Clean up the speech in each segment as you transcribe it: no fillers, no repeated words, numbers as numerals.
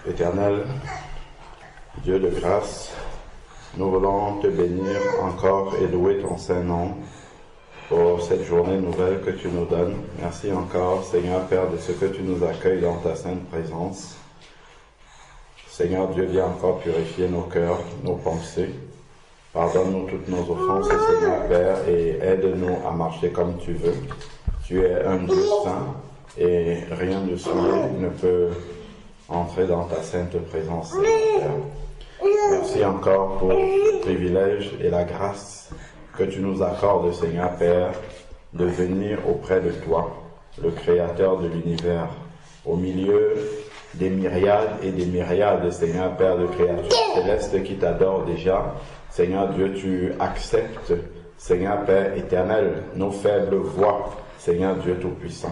Éternel, Dieu de grâce, nous voulons te bénir encore et louer ton Saint-Nom pour cette journée nouvelle que tu nous donnes. Merci encore, Seigneur Père, de ce que tu nous accueilles dans ta sainte présence. Seigneur Dieu, viens encore purifier nos cœurs, nos pensées. Pardonne-nous toutes nos offenses, Seigneur Père, et aide-nous à marcher comme tu veux. Tu es un Dieu saint et rien de souillé ne peut entrer dans ta sainte présence, Seigneur Père. Merci encore pour le privilège et la grâce que tu nous accordes, Seigneur Père, de venir auprès de toi, le Créateur de l'univers, au milieu des myriades et des myriades, Seigneur Père, de créatures célestes qui t'adorent déjà. Seigneur Dieu, tu acceptes, Seigneur Père éternel, nos faibles voix, Seigneur Dieu Tout-Puissant.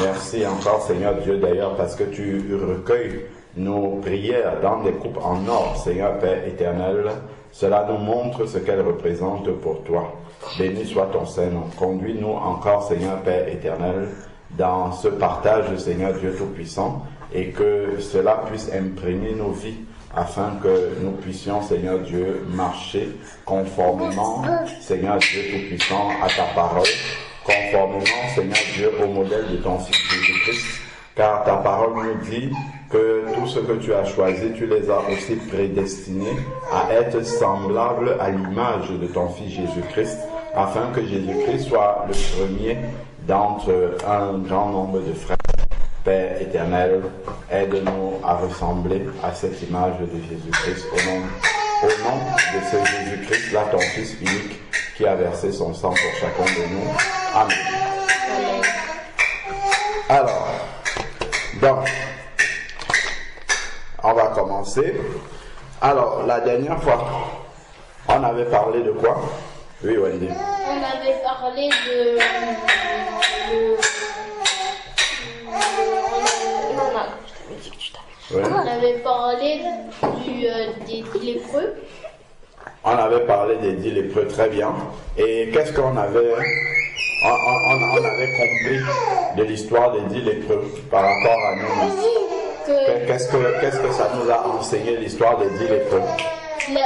Merci encore, Seigneur Dieu, d'ailleurs, parce que tu recueilles nos prières dans des coupes en or, Seigneur Père éternel. Cela nous montre ce qu'elles représentent pour toi. Béni soit ton Saint-Nom. Conduis-nous encore, Seigneur Père éternel, dans ce partage, Seigneur Dieu Tout-Puissant, et que cela puisse imprégner nos vies, afin que nous puissions, Seigneur Dieu, marcher conformément, Seigneur Dieu Tout-Puissant, à ta parole, conformément, Seigneur Dieu, au modèle de ton Fils Jésus-Christ, car ta parole nous dit que tout ce que tu as choisi, tu les as aussi prédestinés à être semblables à l'image de ton Fils Jésus-Christ, afin que Jésus-Christ soit le premier d'entre un grand nombre de frères. Père éternel, aide-nous à ressembler à cette image de Jésus-Christ au nom de ce Jésus-Christ, là, ton Fils unique, qui a versé son sang pour chacun de nous. Amen. Alors, donc, on va commencer. Alors, la dernière fois, on avait parlé de quoi? Oui, Wendy. On avait parlé de Oui. On avait parlé des 10 lépreux. On avait parlé des 10 lépreux, très bien. Et qu'est-ce qu'on avait... On avait compris de l'histoire des 10 lépreux par rapport à nous. Qu'est-ce que ça nous a enseigné, l'histoire des 10 lépreux? Il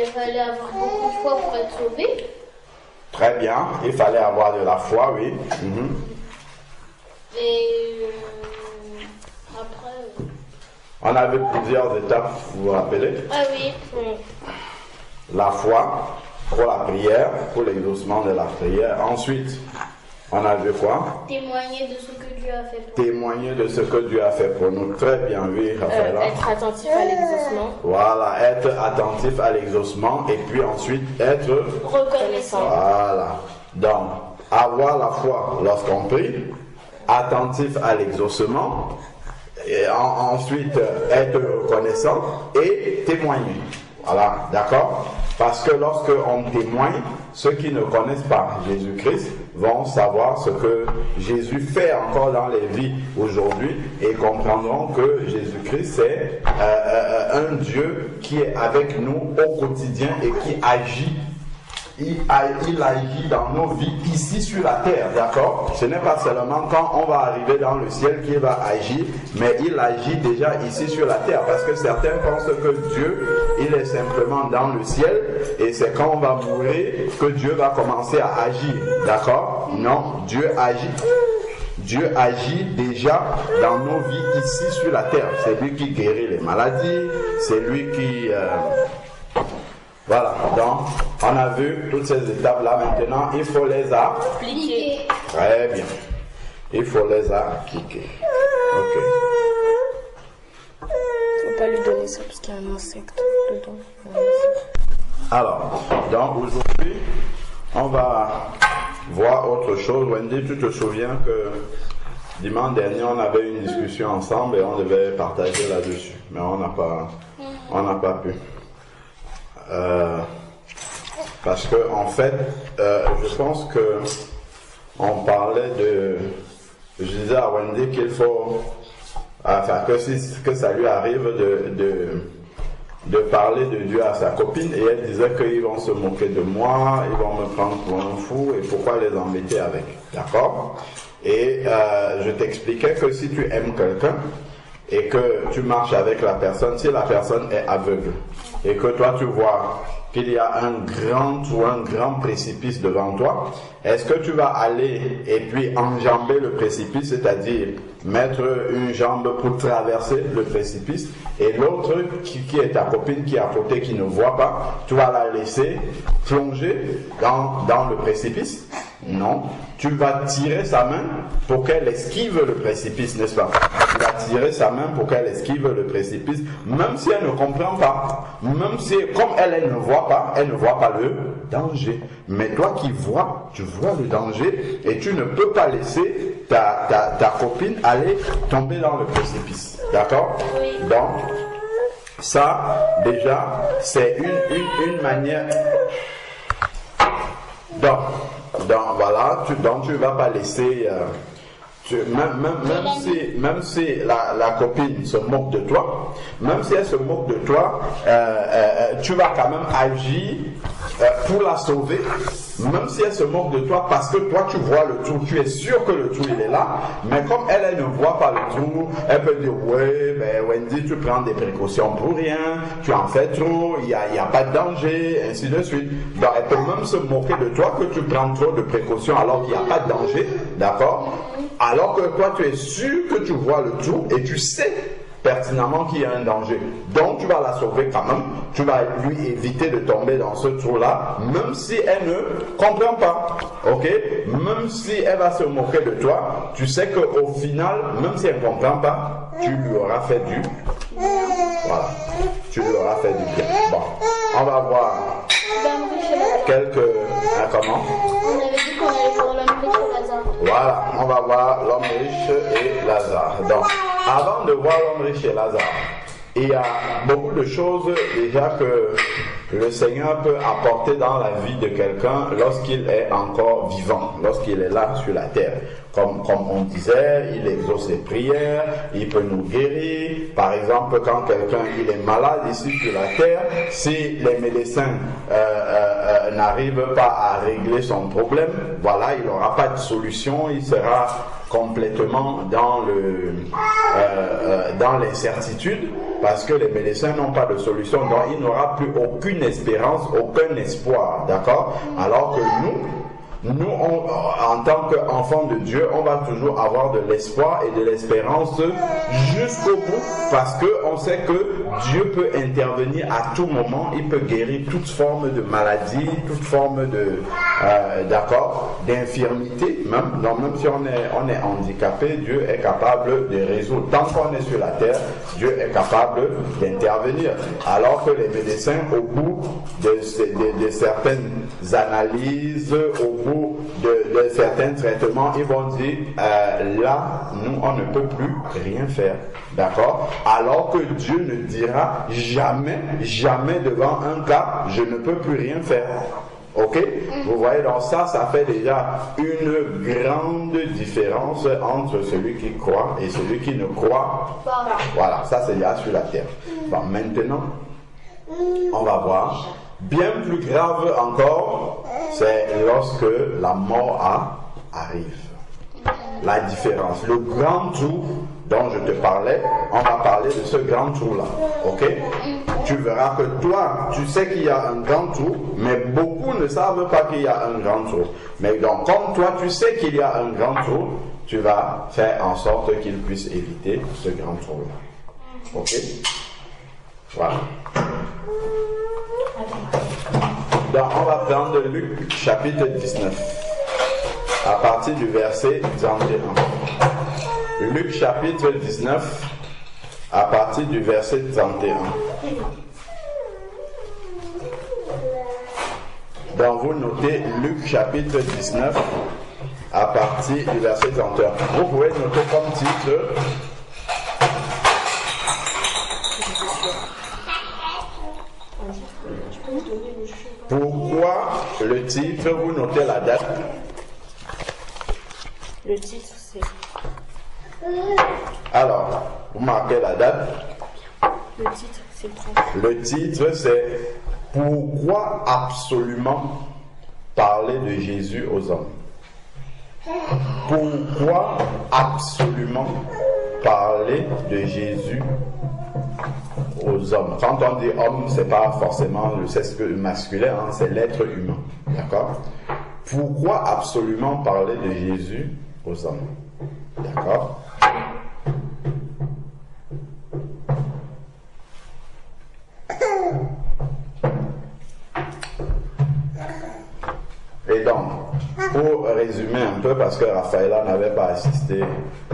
fallait avoir beaucoup de foi pour être sauvé. Très bien, il fallait avoir de la foi, oui. Et après... On avait plusieurs étapes, vous vous rappelez? Ah oui. La foi pour la prière, pour l'exaucement de la prière. Ensuite, on a vu quoi? Témoigner de ce que Dieu a fait pour nous. Témoigner de ce que Dieu a fait pour nous. Très bien, oui, Raphaël. Être attentif à l'exaucement. Voilà, être attentif à l'exaucement et puis ensuite être reconnaissant. Voilà. Donc, avoir la foi lorsqu'on prie, attentif à l'exaucement, et ensuite être reconnaissant et témoigner. Voilà, d'accord? Parce que lorsque on témoigne, ceux qui ne connaissent pas Jésus-Christ vont savoir ce que Jésus fait encore dans les vies aujourd'hui et comprendront que Jésus-Christ c'est un Dieu qui est avec nous au quotidien et qui agit. Il agit dans nos vies ici sur la terre, d'accord? Ce n'est pas seulement quand on va arriver dans le ciel qu'il va agir, mais il agit déjà ici sur la terre, parce que certains pensent que Dieu, il est simplement dans le ciel, et c'est quand on va mourir que Dieu va commencer à agir, d'accord? Non, Dieu agit déjà dans nos vies ici sur la terre. C'est lui qui guérit les maladies, c'est lui qui... Voilà, donc on a vu toutes ces étapes-là. Maintenant, il faut les appliquer. Très bien. Il faut les appliquer. Ok. Faut pas lui donner ça parce qu'il y a un insecte dedans. Alors, donc aujourd'hui, on va voir autre chose. Wendy, tu te souviens que dimanche dernier, on avait une discussion ensemble et on devait partager là-dessus. Mais on n'a pas pu. Parce que en fait, je pense que on parlait de, je disais à Wendy qu'il faut, que ça lui arrive de parler de Dieu à sa copine, et elle disait qu'ils vont se moquer de moi, ils vont me prendre pour un fou, et pourquoi les embêter avec, d'accord? Et je t'expliquais que si tu aimes quelqu'un et que tu marches avec la personne, si la personne est aveugle et que toi tu vois qu'il y a un grand précipice devant toi, est-ce que tu vas aller et puis enjamber le précipice, c'est-à-dire mettre une jambe pour traverser le précipice, et l'autre qui est ta copine qui est à côté, qui ne voit pas, tu vas la laisser plonger dans le précipice? Non, tu vas tirer sa main pour qu'elle esquive le précipice, n'est-ce pas? Tu vas tirer sa main pour qu'elle esquive le précipice, même si elle ne comprend pas, même si, comme elle ne voit pas le danger. Mais toi qui vois, tu vois le danger, et tu ne peux pas laisser ta copine aller tomber dans le précipice. D'accord? Oui. Donc, ça, déjà, c'est une manière... Donc voilà, tu vas pas laisser... même si la copine se moque de toi, même si elle se moque de toi, tu vas quand même agir pour la sauver, même si elle se moque de toi, parce que toi tu vois le trou, tu es sûr que le trou il est là, mais comme elle ne voit pas le trou, elle peut dire ouais, ben Wendy, tu prends des précautions pour rien, tu en fais trop, il y a pas de danger, ainsi de suite. Donc elle peut même se moquer de toi que tu prends trop de précautions alors qu'il n'y a pas de danger, d'accord? Alors que toi tu es sûr que tu vois le trou et tu sais pertinemment qu'il y a un danger. Donc tu vas la sauver quand même, tu vas lui éviter de tomber dans ce trou-là, même si elle ne comprend pas. Ok? Même si elle va se moquer de toi, tu sais qu'au final, même si elle ne comprend pas, tu lui auras fait du... Voilà. Tu lui auras fait du bien. Bon, on va voir quelques... comment? On avait dit qu'on allait voir l'homme riche et Lazare. Voilà, on va voir l'homme riche et Lazare. Donc, avant de voir l'homme riche et Lazare, il y a beaucoup de choses déjà que le Seigneur peut apporter dans la vie de quelqu'un lorsqu'il est encore vivant, lorsqu'il est là sur la terre. Comme on disait, il exauce les prières, il peut nous guérir. Par exemple, quand quelqu'un il est malade ici sur la terre, si les médecins n'arrivent pas à régler son problème, voilà, il n'aura pas de solution, il sera complètement dans l'incertitude, parce que les médecins n'ont pas de solution, donc il n'aura plus aucune espérance, aucun espoir, d'accord? Alors que nous, en tant qu'enfants de Dieu, on va toujours avoir de l'espoir et de l'espérance jusqu'au bout, parce qu'on sait que Dieu peut intervenir à tout moment, il peut guérir toute forme de maladie, toute forme d'infirmité, même. Donc même si on est handicapé, Dieu est capable de résoudre. Tant qu'on est sur la terre, Dieu est capable d'intervenir. Alors que les médecins, au bout de certaines analyses, au bout de certains traitements, ils vont dire là, nous, on ne peut plus rien faire. D'accord? Alors que Dieu ne dira jamais devant un cas, je ne peux plus rien faire. Ok? Vous voyez, donc ça fait déjà une grande différence entre celui qui croit et celui qui ne croit. Voilà, ça c'est déjà sur la terre. Bon, maintenant, on va voir. Bien plus grave encore, c'est lorsque la mort arrive. La différence. Le grand trou dont je te parlais, on va parler de ce grand trou-là. Ok? Tu verras que toi, tu sais qu'il y a un grand trou, mais beaucoup ne savent pas qu'il y a un grand trou. Mais donc, comme toi, tu sais qu'il y a un grand trou, tu vas faire en sorte qu'ils puissent éviter ce grand trou-là. Ok? Voilà. Donc, on va prendre Luc chapitre 19, à partir du verset 31. Luc chapitre 19, à partir du verset 31. Donc, vous notez Luc chapitre 19, à partir du verset 31. Vous pouvez noter comme titre... Pourquoi le titre, vous notez la date? Le titre, c'est... Alors, vous marquez la date. Le titre, c'est le 30. Le titre, c'est Pourquoi absolument parler de Jésus aux hommes? Pourquoi absolument parler de Jésus aux hommes? Quand on dit homme, c'est pas forcément le sexe masculin, hein, c'est l'être humain. D'accord? Pourquoi absolument parler de Jésus aux hommes? D'accord? Et donc, pour résumer un peu, parce que Raphaëla n'avait pas assisté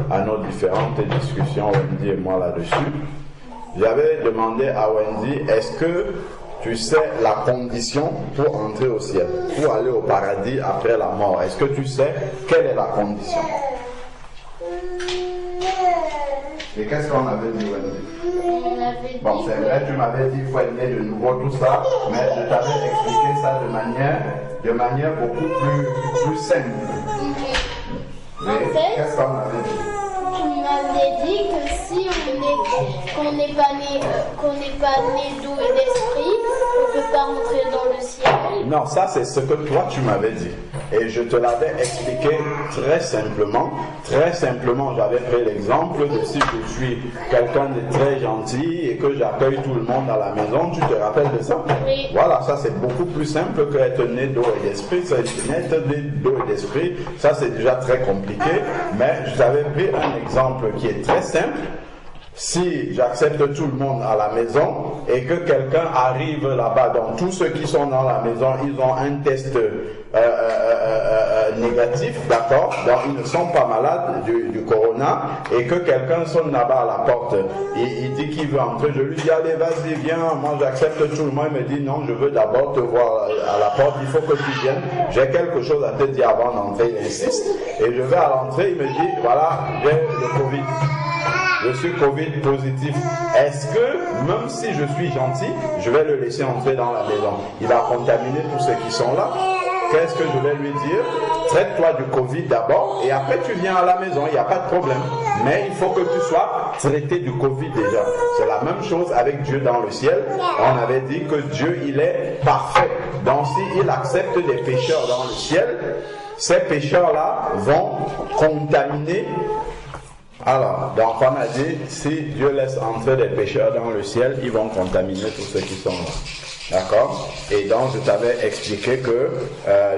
à nos différentes discussions, Wendy et moi là-dessus, j'avais demandé à Wendy, est-ce que tu sais la condition pour entrer au ciel, pour aller au paradis après la mort? Est-ce que tu sais quelle est la condition? Et qu'est-ce qu'on avait dit, Wendy? Bon, c'est vrai, tu m'avais dit qu'il faut aimer de nouveau tout ça, mais je t'avais expliqué ça de manière beaucoup plus simple. Mais qu'est-ce qu'on avait dit? Tu m'avais dit que si qu'on n'est pas né d'eau et d'esprit, on ne peut pas rentrer dans le ciel. Non, ça c'est ce que toi tu m'avais dit. Et je te l'avais expliqué très simplement. Très simplement, j'avais pris l'exemple de si je suis quelqu'un de très gentil et que j'accueille tout le monde à la maison. Tu te rappelles de ça? Oui. Voilà, ça c'est beaucoup plus simple qu'être né d'eau et d'esprit. Être né d'eau et d'esprit, ça c'est déjà très compliqué. Mais je t'avais pris un exemple qui est très simple. Si j'accepte tout le monde à la maison et que quelqu'un arrive là-bas, donc tous ceux qui sont dans la maison, ils ont un test négatif, d'accord, donc ils ne sont pas malades du corona, et que quelqu'un sonne là-bas à la porte, il dit qu'il veut entrer, je lui dis allez vas-y viens, moi j'accepte tout le monde, il me dit non, je veux d'abord te voir à la porte, il faut que tu viennes, j'ai quelque chose à te dire avant d'entrer, il insiste, et je vais à l'entrée, il me dit voilà, j'ai le Covid. Je suis Covid positif. Est-ce que, même si je suis gentil, je vais le laisser entrer dans la maison? Il va contaminer tous ceux qui sont là. Qu'est-ce que je vais lui dire? Traite-toi du Covid d'abord et après tu viens à la maison, il n'y a pas de problème. Mais il faut que tu sois traité du Covid déjà. C'est la même chose avec Dieu dans le ciel. On avait dit que Dieu, il est parfait. Donc s'il accepte des pécheurs dans le ciel, ces pécheurs-là vont contaminer. Alors, donc on a dit, si Dieu laisse entrer des pécheurs dans le ciel, ils vont contaminer tous ceux qui sont là. D'accord? Et donc je t'avais expliqué que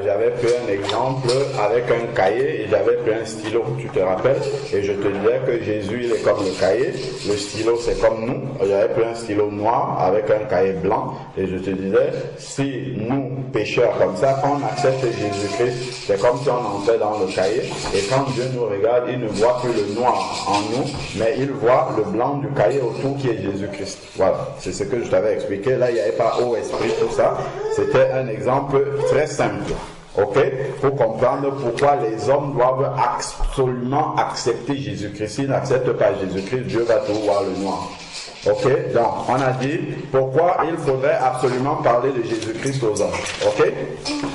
j'avais pris un exemple avec un cahier et j'avais pris un stylo, tu te rappelles? Et je te disais que Jésus il est comme le cahier, le stylo c'est comme nous. J'avais pris un stylo noir avec un cahier blanc et je te disais, si nous pécheurs comme ça, quand on accepte Jésus-Christ, c'est comme si on entrait dans le cahier et quand Dieu nous regarde, il ne voit plus le noir en nous, mais il voit le blanc du cahier autour qui est Jésus-Christ. Voilà, c'est ce que je t'avais expliqué. Là, il n'y avait pas eau, esprit, tout ça. C'était un exemple très simple. Ok? Pour comprendre pourquoi les hommes doivent absolument accepter Jésus-Christ. S'ils n'acceptent pas Jésus-Christ, Dieu va tout voir le noir. Ok? Donc, on a dit pourquoi il faudrait absolument parler de Jésus-Christ aux hommes. Ok?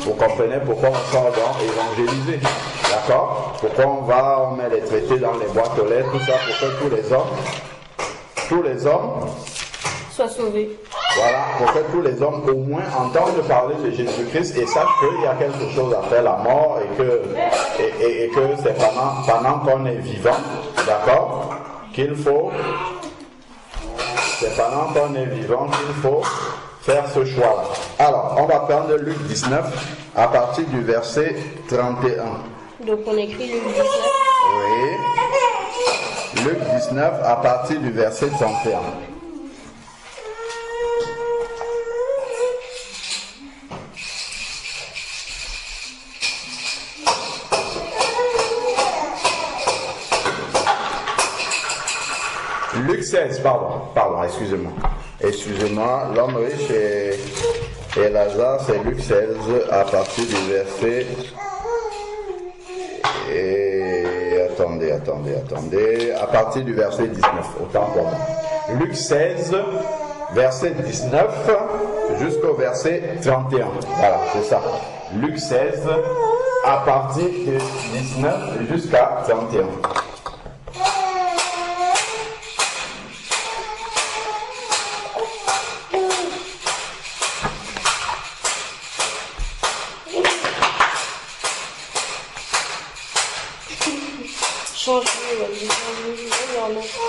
Vous comprenez pourquoi on sort dans évangéliser. D'accord? Pourquoi on met les traités dans les boîtes aux lettres, tout ça, pour que tous les hommes soient sauvés. Voilà, pour que tous les hommes au moins entendent parler de Jésus-Christ et sachent qu'il y a quelque chose après la mort et que c'est pendant qu'on est vivant, d'accord, qu'il faut, c'est pendant qu'on est vivant qu'il faut faire ce choix-là. Alors, on va prendre Luc 19 à partir du verset 31. Donc on écrit Luc 19. Oui. Luc 19 à partir du verset 31. Luc 16, pardon, excusez-moi, l'homme riche et Lazare, c'est Luc 16 à partir du verset, attendez, à partir du verset 19, autant pour moi. Luc 16, verset 19 jusqu'au verset 31, voilà, c'est ça. Luc 16, à partir de 19 jusqu'à 31.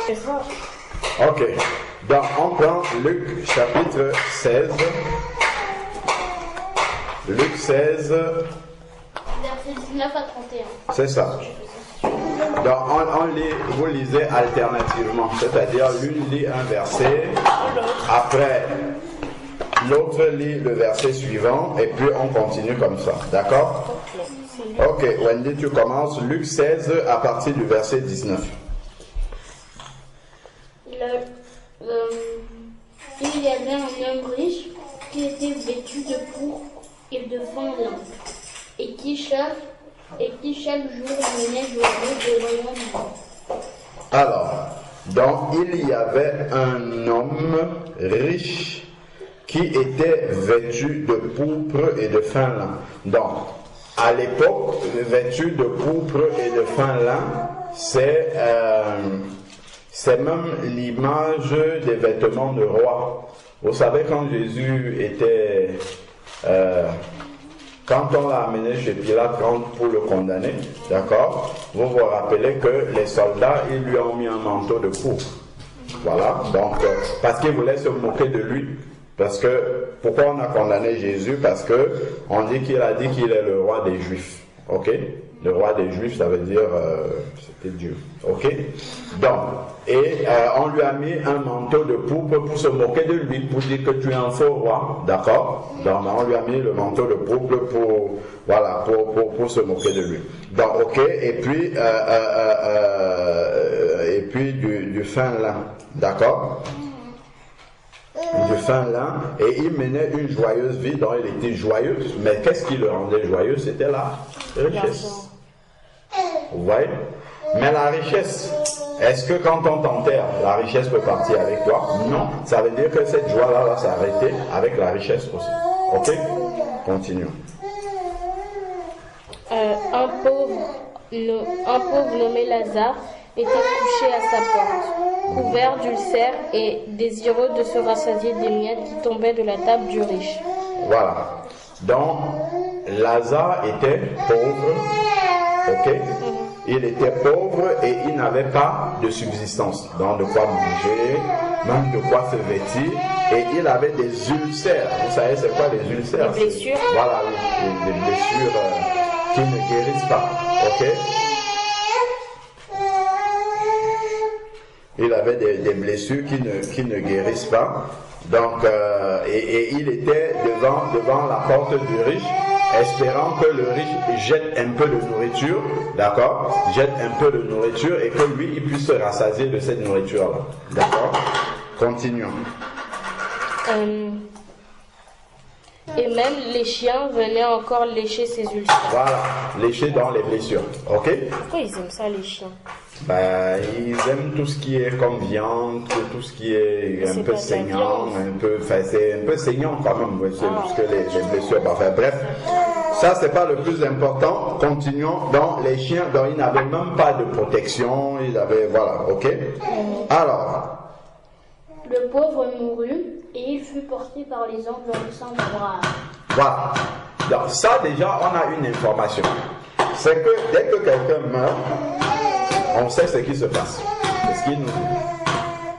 C'est fort. Ok. Donc, on prend Luc chapitre 16. Luc 16. Versets 19 à 31. C'est ça. Donc, vous lisez alternativement. C'est-à-dire, l'une lit un verset, après, l'autre lit le verset suivant, et puis on continue comme ça. D'accord? Ok, Wendy, tu commences. Luc 16 à partir du verset 19. Il y avait un homme riche qui était vêtu de pourpre et de fin lin, et qui chaque jour menait journée devant lui. Alors, donc il y avait un homme riche qui était vêtu de pourpre et de fin lin. Donc, à l'époque, vêtu de pourpre et de fin lin, c'est même l'image des vêtements de roi. Vous savez, quand Jésus était... quand on l'a amené chez Pilate pour le condamner, d'accord, vous vous rappelez que les soldats, ils lui ont mis un manteau de pourpre. Voilà, donc, parce qu'ils voulaient se moquer de lui. Parce que, pourquoi on a condamné Jésus? Parce que on dit qu'il a dit qu'il est le roi des Juifs. Ok? Le roi des Juifs, ça veut dire, c'était Dieu. Ok? Donc, on lui a mis un manteau de pourpre pour se moquer de lui, pour dire que tu es un faux roi. D'accord? Donc, on lui a mis le manteau de pourpre pour se moquer de lui. Donc, ok? Et puis, du fin lin. D'accord? Du fin lin, et il menait une joyeuse vie, dont il était joyeux, mais qu'est-ce qui le rendait joyeux? C'était la richesse. Vous voyez? Mais la richesse, est-ce que quand on t'enterre, la richesse peut partir avec toi? Non. Ça veut dire que cette joie-là va s'arrêter avec la richesse aussi. Ok? Continuons. Un pauvre nommé Lazare était couché à sa porte, couvert d'ulcères et désireux de se rassasier des miettes qui tombaient de la table du riche. Voilà. Donc, Lazare était pauvre, ok? Il était pauvre et il n'avait pas de subsistance, donc de quoi manger, même de quoi se vêtir, et il avait des ulcères. Vous savez c'est quoi les ulcères? Des blessures. Voilà, des blessures qui ne guérissent pas, ok? Il avait des blessures qui ne guérissent pas. Donc, et il était devant la porte du riche, espérant que le riche jette un peu de nourriture, d'accord? Jette un peu de nourriture et que lui, il puisse se rassasier de cette nourriture-là. D'accord? Continuons. Et même les chiens venaient encore lécher ses ulcères. Voilà, lécher dans les blessures. Ok? Pourquoi ils aiment ça, les chiens? Ben, ils aiment tout ce qui est comme viande, tout ce qui est un peu saignant, c'est un peu saignant quand même, parce que les blessures, enfin, bref. Ça, c'est pas le plus important. Continuons. Dans les chiens, donc, ils n'avaient même pas de protection, ils avaient, voilà, ok? Alors. Le pauvre mourut et il fut porté par les anges dans le sein d'Abraham. Voilà. Donc, ça, déjà, on a une information. C'est que dès que quelqu'un meurt, on sait ce qui se passe. C'est ce qu'il nous dit.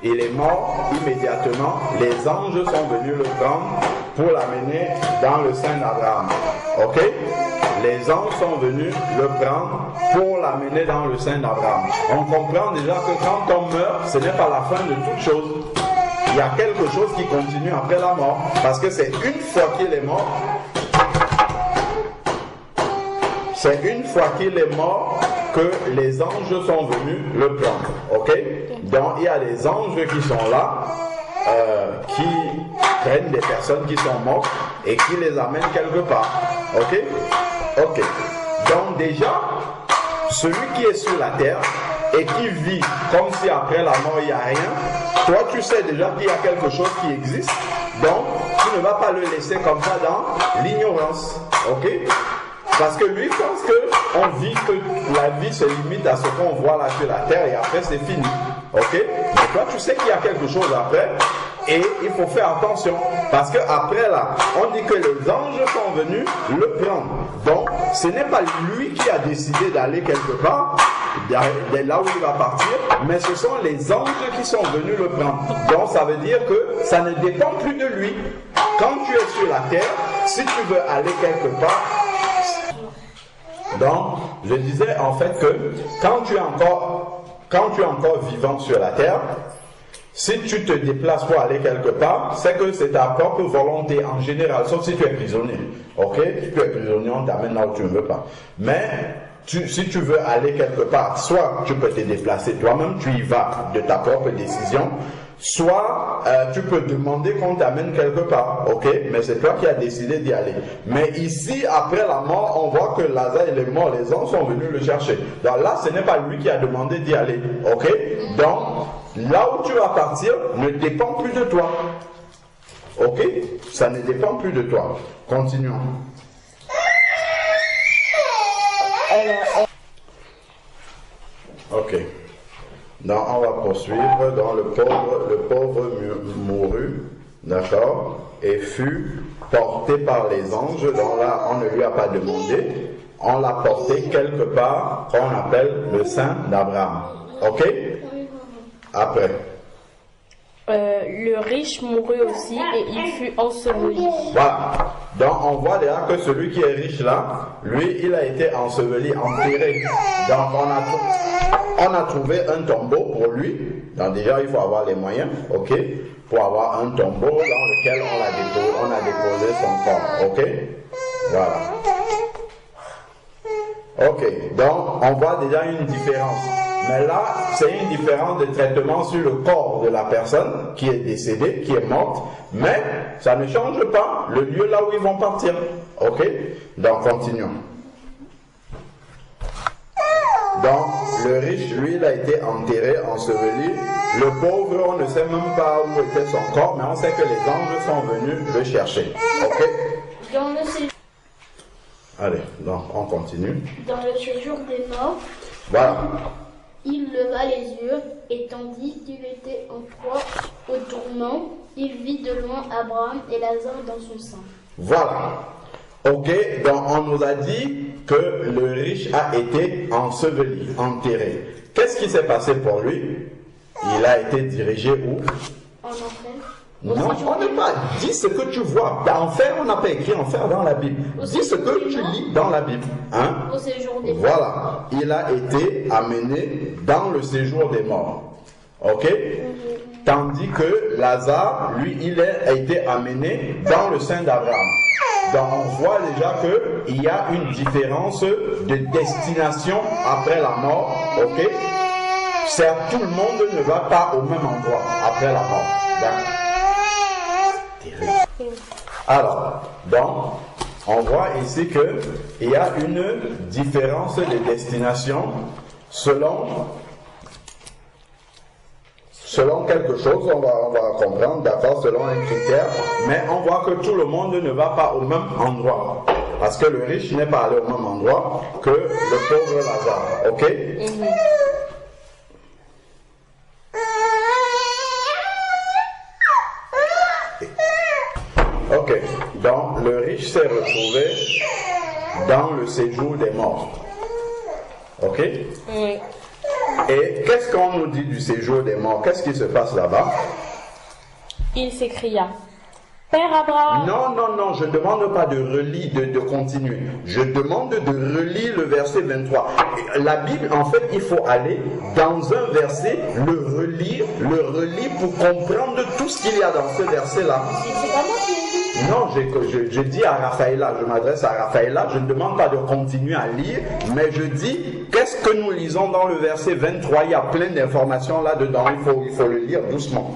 Il est mort immédiatement. Les anges sont venus le prendre pour l'amener dans le sein d'Abraham. Ok? Les anges sont venus le prendre pour l'amener dans le sein d'Abraham. On comprend déjà que quand on meurt, ce n'est pas la fin de toute chose. Il y a quelque chose qui continue après la mort. Parce que c'est une fois qu'il est mort, que les anges sont venus le prendre. Ok? Donc il y a des anges qui sont là, qui prennent des personnes qui sont mortes et qui les amènent quelque part. Ok? Ok. Donc déjà, celui qui est sur la terre et qui vit comme si après la mort il n'y a rien, toi tu sais déjà qu'il y a quelque chose qui existe, donc tu ne vas pas le laisser comme ça dans l'ignorance. Ok? Parce que lui pense qu'on vit, que la vie se limite à ce qu'on voit là sur la terre et après c'est fini. Ok? Mais toi tu sais qu'il y a quelque chose après et il faut faire attention. Parce que après là, on dit que les anges sont venus le prendre. Donc, ce n'est pas lui qui a décidé d'aller quelque part, là où il va partir, mais ce sont les anges qui sont venus le prendre. Donc, ça veut dire que ça ne dépend plus de lui. Quand tu es sur la terre, si tu veux aller quelque part, donc, je disais en fait que quand tu es encore vivant sur la terre, si tu te déplaces pour aller quelque part, c'est que c'est ta propre volonté en général, sauf si tu es prisonnier. Ok? Si tu es prisonnier, on t'amène là où tu ne veux pas. Mais si tu veux aller quelque part, soit tu peux te déplacer toi-même, tu y vas de ta propre décision, soit tu peux demander qu'on t'amène quelque part, ok? Mais c'est toi qui as décidé d'y aller. Mais ici, après la mort, on voit que Lazare il est mort, les anges sont venus le chercher. Donc là, ce n'est pas lui qui a demandé d'y aller, ok? Donc, là où tu vas partir ne dépend plus de toi. Ok? Ça ne dépend plus de toi. Continuons. Ok. Donc, on va poursuivre. Dans le pauvre mourut, d'accord, et fut porté par les anges. Donc là, on ne lui a pas demandé. On l'a porté quelque part qu'on appelle le sein d'Abraham. Ok? Après. Le riche mourut aussi et il fut enseveli. Voilà. Donc on voit déjà que celui qui est riche là, lui, il a été enseveli, enterré. Donc on a trouvé un tombeau pour lui. Donc déjà il faut avoir les moyens, ok, pour avoir un tombeau dans lequel on a déposé son corps, ok. Voilà. Ok. Donc on voit déjà une différence. Mais là, c'est une différence de traitement sur le corps de la personne qui est décédée, qui est morte, mais ça ne change pas le lieu là où ils vont partir. Ok? Donc, continuons. Donc, le riche, lui, il a été enterré, enseveli. Le pauvre, on ne sait même pas où était son corps, mais on sait que les anges sont venus le chercher. Ok? Dans le séjour. Allez, donc, on continue. Dans le séjour des morts. Voilà. Il leva les yeux, et tandis qu'il était en proie au tourment, il vit de loin Abraham et Lazare dans son sein. Voilà. Ok, donc on nous a dit que le riche a été enseveli, enterré. Qu'est-ce qui s'est passé pour lui? Il a été dirigé où? En enfer. Non, on n'a pas dit ce que tu vois. Enfer, on n'a pas écrit enfer dans la Bible. Dis ce que tu lis dans la Bible. Hein? Au séjour des morts. Voilà. Il a été amené dans le séjour des morts. Ok? Tandis que Lazare, lui, il a été amené dans le sein d'Abraham. Donc on voit déjà qu'il y a une différence de destination après la mort. Ok? Certes, tout le monde ne va pas au même endroit après la mort. D'accord? Alors, donc, on voit ici qu'il y a une différence de destination selon quelque chose, on va comprendre, d'accord, selon un critère, mais on voit que tout le monde ne va pas au même endroit. Parce que le riche n'est pas allé au même endroit que le pauvre Lazare. Ok? Ok, donc le riche s'est retrouvé dans le séjour des morts. Ok? Oui. Et qu'est-ce qu'on nous dit du séjour des morts? Qu'est-ce qui se passe là-bas? Il s'écria: Père Abraham. Non, je ne demande pas de relire, de continuer. Je demande de relire le verset 23. La Bible, en fait, il faut aller dans un verset, le relire pour comprendre tout ce qu'il y a dans ce verset-là. C'est pas moi qui l'ai dit. Non, je dis à Raphaëlla, je m'adresse à Raphaëlla, je ne demande pas de continuer à lire, mais je dis, qu'est-ce que nous lisons dans le verset 23? Il y a plein d'informations là-dedans, il faut le lire doucement.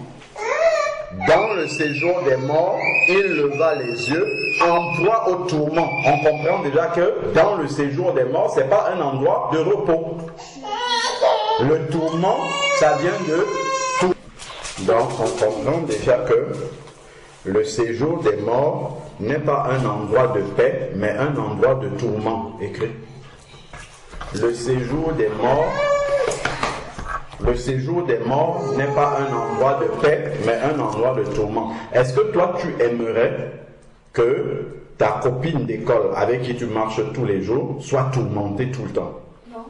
Dans le séjour des morts, il leva les yeux, en proie au tourment. On comprend déjà que dans le séjour des morts, ce n'est pas un endroit de repos. Le tourment, ça vient de tout. Donc, on comprend déjà que le séjour des morts n'est pas un endroit de paix, mais un endroit de tourment, écrit. Le séjour des morts n'est pas un endroit de paix, mais un endroit de tourment. Est-ce que toi, tu aimerais que ta copine d'école avec qui tu marches tous les jours soit tourmentée tout le temps? Non.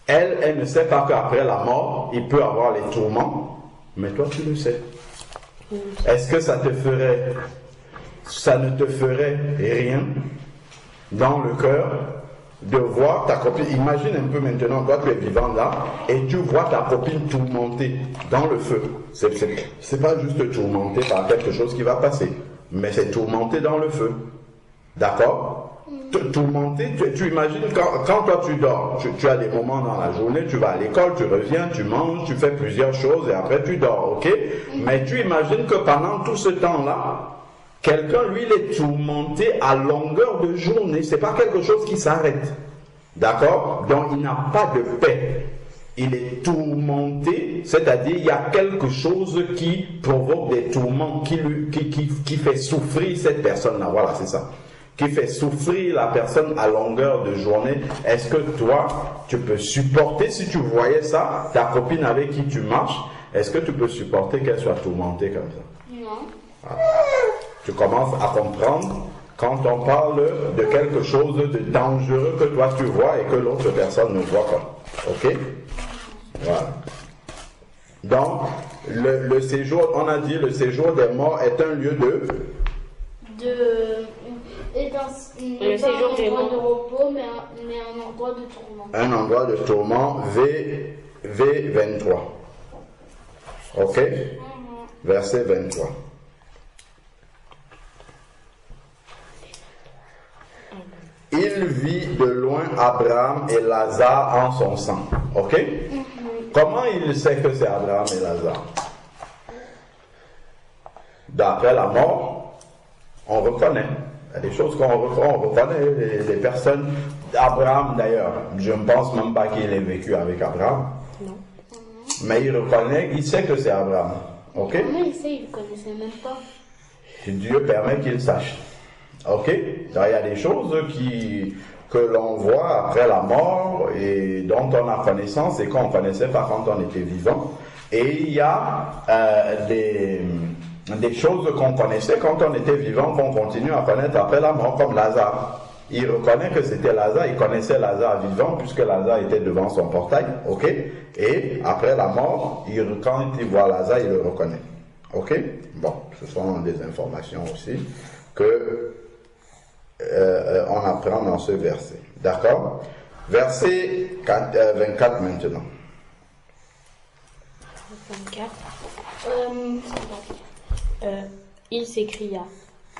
Elle ne sait pas qu'après la mort, il peut avoir les tourments, mais toi tu le sais. Est-ce que ça ne te ferait rien dans le cœur de voir ta copine? Imagine un peu maintenant, toi tu es vivant là, et tu vois ta copine tourmentée dans le feu. C'est pas juste tourmentée par quelque chose qui va passer, mais c'est tourmentée dans le feu. D'accord? Tourmenté, tu imagines quand toi tu dors, tu as des moments dans la journée, tu vas à l'école, tu reviens, tu manges, tu fais plusieurs choses et après tu dors, ok? Mais tu imagines que pendant tout ce temps-là, quelqu'un, lui, il est tourmenté à longueur de journée. C'est pas quelque chose qui s'arrête. D'accord? Donc il n'a pas de paix. Il est tourmenté, c'est-à-dire il y a quelque chose qui provoque des tourments, qui fait souffrir cette personne-là. Voilà, c'est ça. Qui fait souffrir la personne à longueur de journée. Est-ce que toi, tu peux supporter, si tu voyais ça, ta copine avec qui tu marches, est-ce que tu peux supporter qu'elle soit tourmentée comme ça? Non. Voilà. Tu commences à comprendre quand on parle de quelque chose de dangereux que toi tu vois et que l'autre personne ne voit pas. Ok? Voilà. Donc, le séjour, on a dit, le séjour des morts est un lieu Le séjour des morts de repos, mais un endroit de tourment. Un endroit de tourment, V23. Ok? Verset 23. Il vit de loin Abraham et Lazare en son sang. Ok? Comment il sait que c'est Abraham et Lazare? D'après la mort, on reconnaît. Il y a des choses qu'on reconnaît, les personnes d'Abraham d'ailleurs. Je ne pense même pas qu'il ait vécu avec Abraham. Non. Mais il reconnaît, il sait que c'est Abraham. Ok? Comment il sait? Il ne connaissait même pas. Dieu permet qu'il sache. Ok? Donc, il y a des choses que l'on voit après la mort et dont on a connaissance et qu'on ne connaissait pas quand on était vivant. Et il y a des choses qu'on connaissait quand on était vivant, qu'on continue à connaître après la mort, comme Lazare. Il reconnaît que c'était Lazare, il connaissait Lazare vivant, puisque Lazare était devant son portail, ok? Et après la mort, quand il voit Lazare, il le reconnaît. Ok? Bon, ce sont des informations aussi que on apprend dans ce verset. D'accord? Verset 24 maintenant. 24. Il s'écria,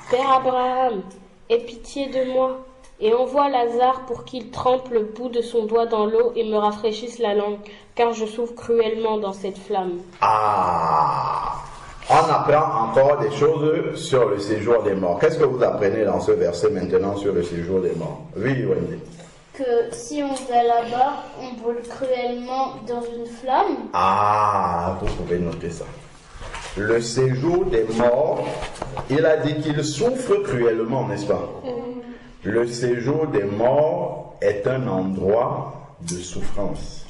Père Abraham, aie pitié de moi, et envoie Lazare pour qu'il trempe le bout de son doigt dans l'eau et me rafraîchisse la langue, car je souffre cruellement dans cette flamme. Ah! On apprend encore des choses sur le séjour des morts. Qu'est-ce que vous apprenez dans ce verset maintenant sur le séjour des morts? Oui, Wendy. Que si on va là-bas, on brûle cruellement dans une flamme. Ah, vous pouvez noter ça. Le séjour des morts, il a dit qu'il souffre cruellement, n'est-ce pas? Le séjour des morts est un endroit de souffrance.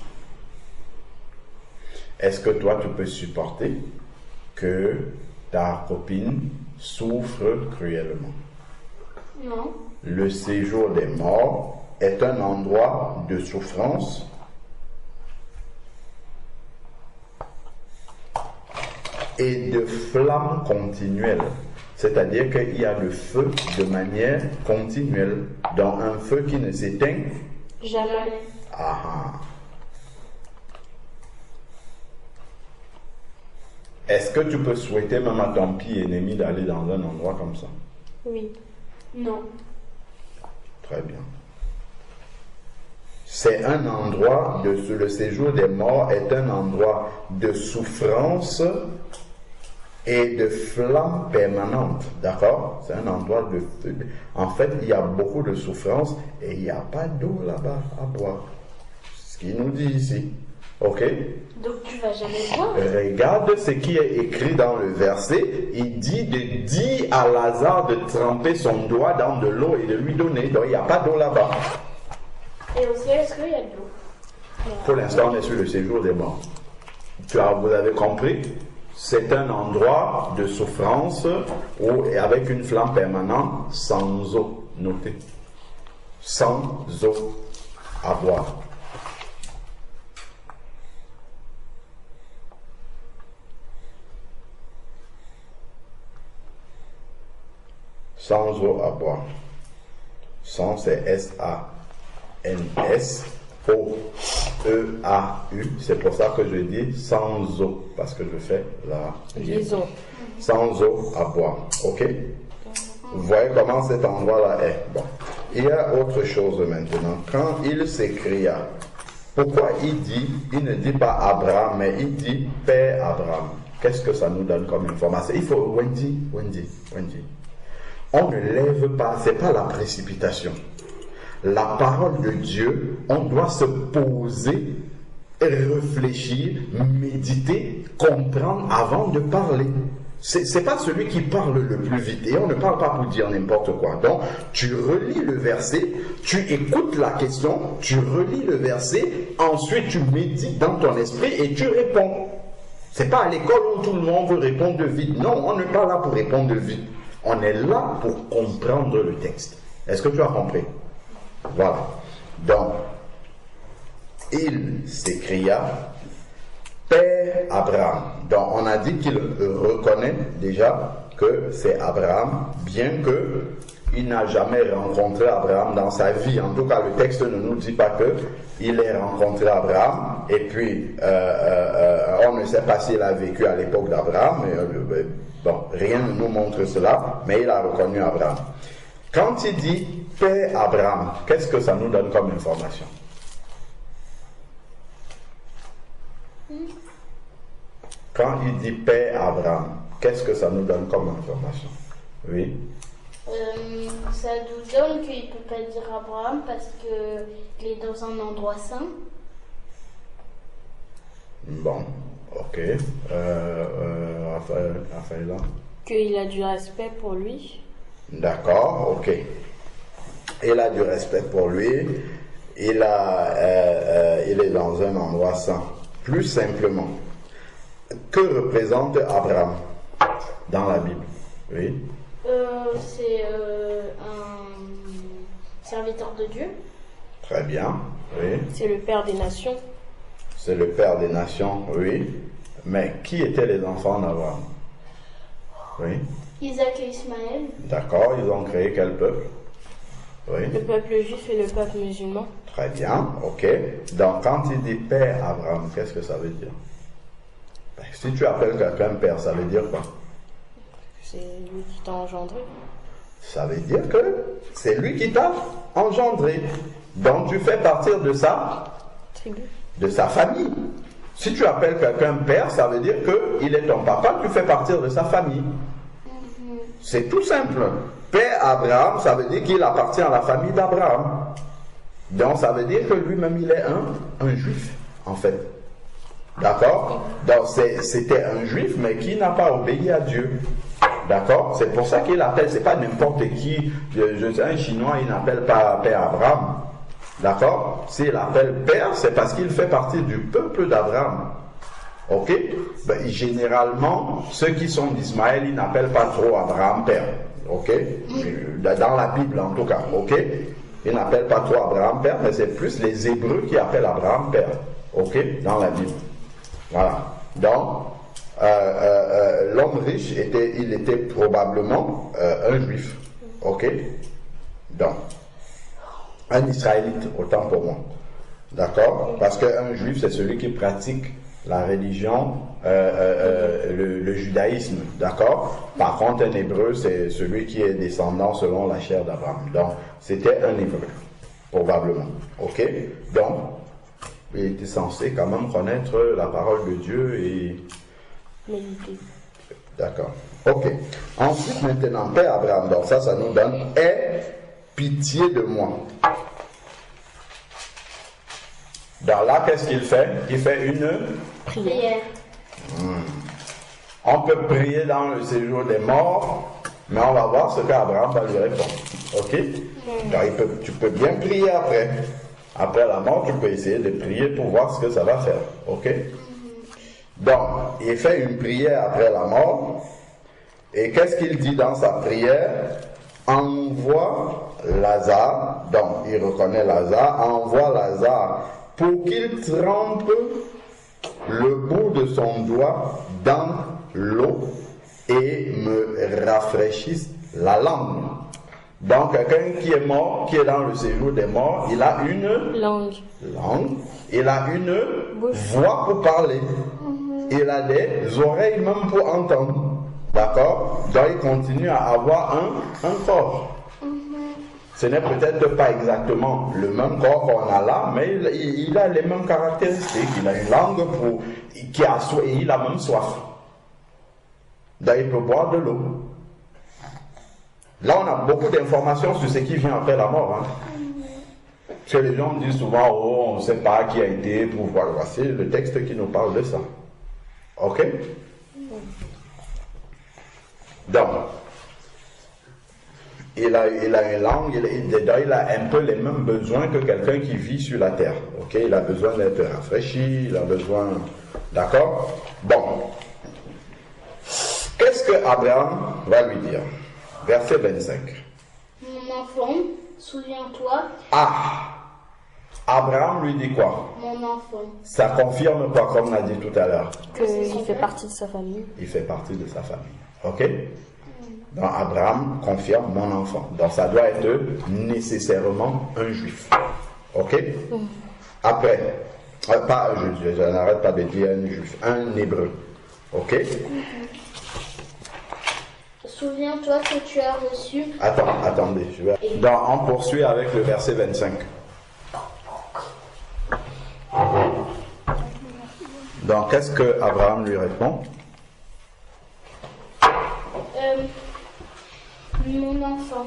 Est-ce que toi, tu peux supporter que ta copine souffre cruellement? Non. Le séjour des morts est un endroit de souffrance et de flamme continuelle. C'est-à-dire qu'il y a le feu de manière continuelle, dans un feu qui ne s'éteint Jamais. Ah. Est-ce que tu peux souhaiter même à ton pire ennemi d'aller dans un endroit comme ça? Oui. Non. Très bien. C'est un endroit, le séjour des morts est un endroit de souffrance et de flamme permanente. D'accord? C'est un endroit de feu. En fait, il y a beaucoup de souffrance et il n'y a pas d'eau là-bas à boire. Ce qu'il nous dit ici. Ok? Donc tu vas jamais voir. Regarde ce qui est écrit dans le verset. Il dit à Lazare de tremper son doigt dans de l'eau et de lui donner. Donc il n'y a pas d'eau là-bas. Et au ciel, est-ce qu'il y a de l'eau? Pour l'instant, on est sur le séjour des morts. Vous avez compris? c'est un endroit de souffrance où, avec une flamme permanente, sans eau. Notez. Sans eau à boire. Sans eau à boire. Sans, c'est S-A-N-S-O-E-A-U. C'est pour ça que je dis sans eau, parce que je fais la liaison. Sans eau à boire. Ok? Vous voyez comment cet endroit-là est. Bon. Il y a autre chose maintenant. Quand il s'écria, pourquoi il ne dit pas Abraham, mais il dit Père Abraham. Qu'est-ce que ça nous donne comme information? Il faut, Wendy. On ne lève pas, c'est pas la précipitation. La parole de Dieu, on doit se poser, réfléchir, méditer, comprendre avant de parler. C'est pas celui qui parle le plus vite. Et on ne parle pas pour dire n'importe quoi. Donc, tu relis le verset, tu écoutes la question, tu relis le verset, ensuite tu médites dans ton esprit et tu réponds. C'est pas à l'école où tout le monde veut répondre vite. Non, on n'est pas là pour répondre vite. On est là pour comprendre le texte. Est-ce que tu as compris? Voilà. Donc, il s'écria, Père Abraham. Donc, on a dit qu'il reconnaît déjà que c'est Abraham, bien qu'il n'a jamais rencontré Abraham dans sa vie. En tout cas, le texte ne nous dit pas qu'il ait rencontré Abraham, et puis on ne sait pas s'il a vécu à l'époque d'Abraham. Bon, rien ne nous montre cela, mais il a reconnu Abraham. Quand il dit Père Abraham, qu'est-ce que ça nous donne comme information? Quand il dit Père Abraham, qu'est-ce que ça nous donne comme information? Oui. Ça nous donne qu'il ne peut pas dire Abraham parce qu'il est dans un endroit saint. Bon, ok. Raphaël. Qu'il a du respect pour lui. D'accord, ok. Il a du respect pour lui. Il est dans un endroit saint. Plus simplement, que représente Abraham dans la Bible? Oui. C'est un serviteur de Dieu. Très bien, oui. C'est le père des nations. C'est le père des nations, oui. Mais qui étaient les enfants d'Abraham? Oui. Isaac et Ismaël. D'accord, ils ont créé quel peuple? Oui. Le peuple juif et le peuple musulman. Très bien, ok. Donc quand il dit Père Abraham, qu'est-ce que ça veut dire? Si tu appelles quelqu'un père, ça veut dire quoi? C'est lui qui t'a engendré. Ça veut dire que c'est lui qui t'a engendré. Donc tu fais partir de sa tribu, de sa famille. Si tu appelles quelqu'un père, ça veut dire qu'il est ton papa, tu fais partir de sa famille. C'est tout simple. Père Abraham, ça veut dire qu'il appartient à la famille d'Abraham. Donc ça veut dire que lui-même il est un juif, en fait. D'accord? Donc c'était un juif, mais qui n'a pas obéi à Dieu. D'accord? C'est pour ça qu'il appelle, c'est pas n'importe qui. Je sais, un Chinois, il n'appelle pas Père Abraham. D'accord? S'il appelle Père, c'est parce qu'il fait partie du peuple d'Abraham. Ok? Ben, généralement, ceux qui sont d'Ismaël, ils n'appellent pas trop Abraham Père. Ok? Dans la Bible, en tout cas. Ok? Ils n'appellent pas trop Abraham Père, mais c'est plus les Hébreux qui appellent Abraham Père. Ok? Dans la Bible. Voilà. Donc, l'homme riche il était probablement un juif. Ok? Donc, un israélite, autant pour moi. D'accord? Parce qu'un juif, c'est celui qui pratique la religion, le judaïsme. D'accord? Par contre, un hébreu, c'est celui qui est descendant selon la chair d'Abraham. Donc, c'était un hébreu, probablement. Ok? Donc, il était censé quand même connaître la parole de Dieu et... méditer. D'accord. Ok. Ensuite, maintenant, Père Abraham, donc ça nous donne « Aie pitié de moi ». Dans là, qu'est-ce qu'il fait? Il fait une prière. On peut prier dans le séjour des morts, mais on va voir ce qu'Abraham va lui répondre. Ok? Donc, tu peux bien prier après. Après la mort, tu peux essayer de prier pour voir ce que ça va faire. Ok? Donc, il fait une prière après la mort. Et qu'est-ce qu'il dit dans sa prière? Envoie Lazare, donc il reconnaît Lazare, envoie Lazare pour qu'il trempe le bout de son doigt dans l'eau et me rafraîchisse la langue. Donc quelqu'un qui est mort, qui est dans le séjour des morts, il a une langue, il a une voix pour parler, il a des oreilles même pour entendre. D'accord? Donc il continue à avoir un corps. Ce n'est peut-être pas exactement le même corps qu'on a là, mais il a les mêmes caractéristiques. Il a une langue qui a soif, et il a même soif. Donc il peut boire de l'eau. Là, on a beaucoup d'informations sur ce qui vient après la mort. Parce que les gens me disent souvent, oh, on ne sait pas qui a été pour voir. C'est le texte qui nous parle de ça. Ok? Donc, il a une langue, il a un peu les mêmes besoins que quelqu'un qui vit sur la terre. Ok, il a besoin d'être rafraîchi, il a besoin. D'accord? Bon. Qu'est-ce que Abraham va lui dire? Verset 25. Mon enfant, souviens-toi. Ah! Abraham lui dit quoi? Mon enfant. Ça confirme quoi, comme on a dit tout à l'heure? Qu'il fait partie de sa famille. Il fait partie de sa famille. Ok? Donc Abraham confirme mon enfant. Donc ça doit être nécessairement un juif. Ok? Après, je n'arrête pas de dire un juif, un hébreu. Ok? Souviens-toi que tu as reçu. Attendez. Donc on poursuit avec le verset 25. Donc qu'est-ce que Abraham lui répond? Mon enfant,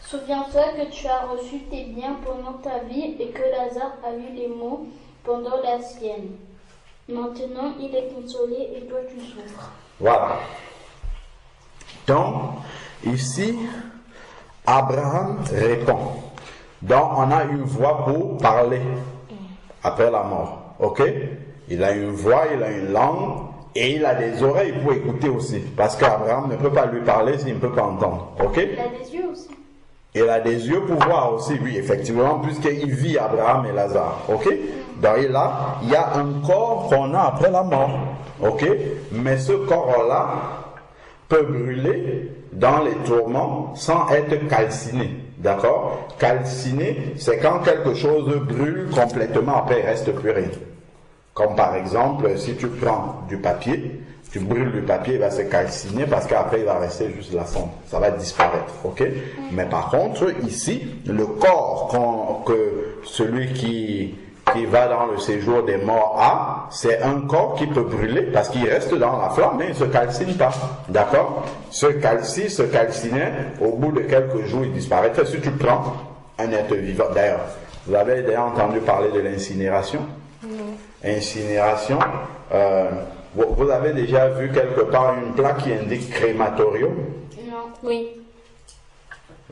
souviens-toi que tu as reçu tes biens pendant ta vie et que Lazare a eu les maux pendant la sienne. Maintenant, il est consolé et toi tu souffres. Voilà. Donc, ici, Abraham répond. Donc, on a une voix pour parler après la mort. Ok? Il a une voix, il a une langue. Et il a des oreilles pour écouter aussi. Parce qu'Abraham ne peut pas lui parler s'il ne peut pas entendre. Ok? Il a des yeux aussi. Il a des yeux pour voir aussi, oui, effectivement, puisqu'il vit Abraham et Lazare. Ok? Donc il y a un corps qu'on a après la mort. Ok? Mais ce corps-là peut brûler dans les tourments sans être calciné. D'accord? Calciné, c'est quand quelque chose brûle complètement, après il reste plus rien. Comme par exemple, si tu prends du papier, tu brûles le papier, il va se calciner parce qu'après il va rester juste la cendre. Ça va disparaître, ok? Mais par contre, ici, le corps que celui qui va dans le séjour des morts a, c'est un corps qui peut brûler parce qu'il reste dans la flamme, mais il ne se calcine pas. D'accord? Se calcinait, au bout de quelques jours, il disparaîtrait. Si tu prends un être vivant, d'ailleurs, vous avez déjà entendu parler de l'incinération? Incinération. Vous avez déjà vu quelque part une plaque qui indique crématorium? Non. Oui.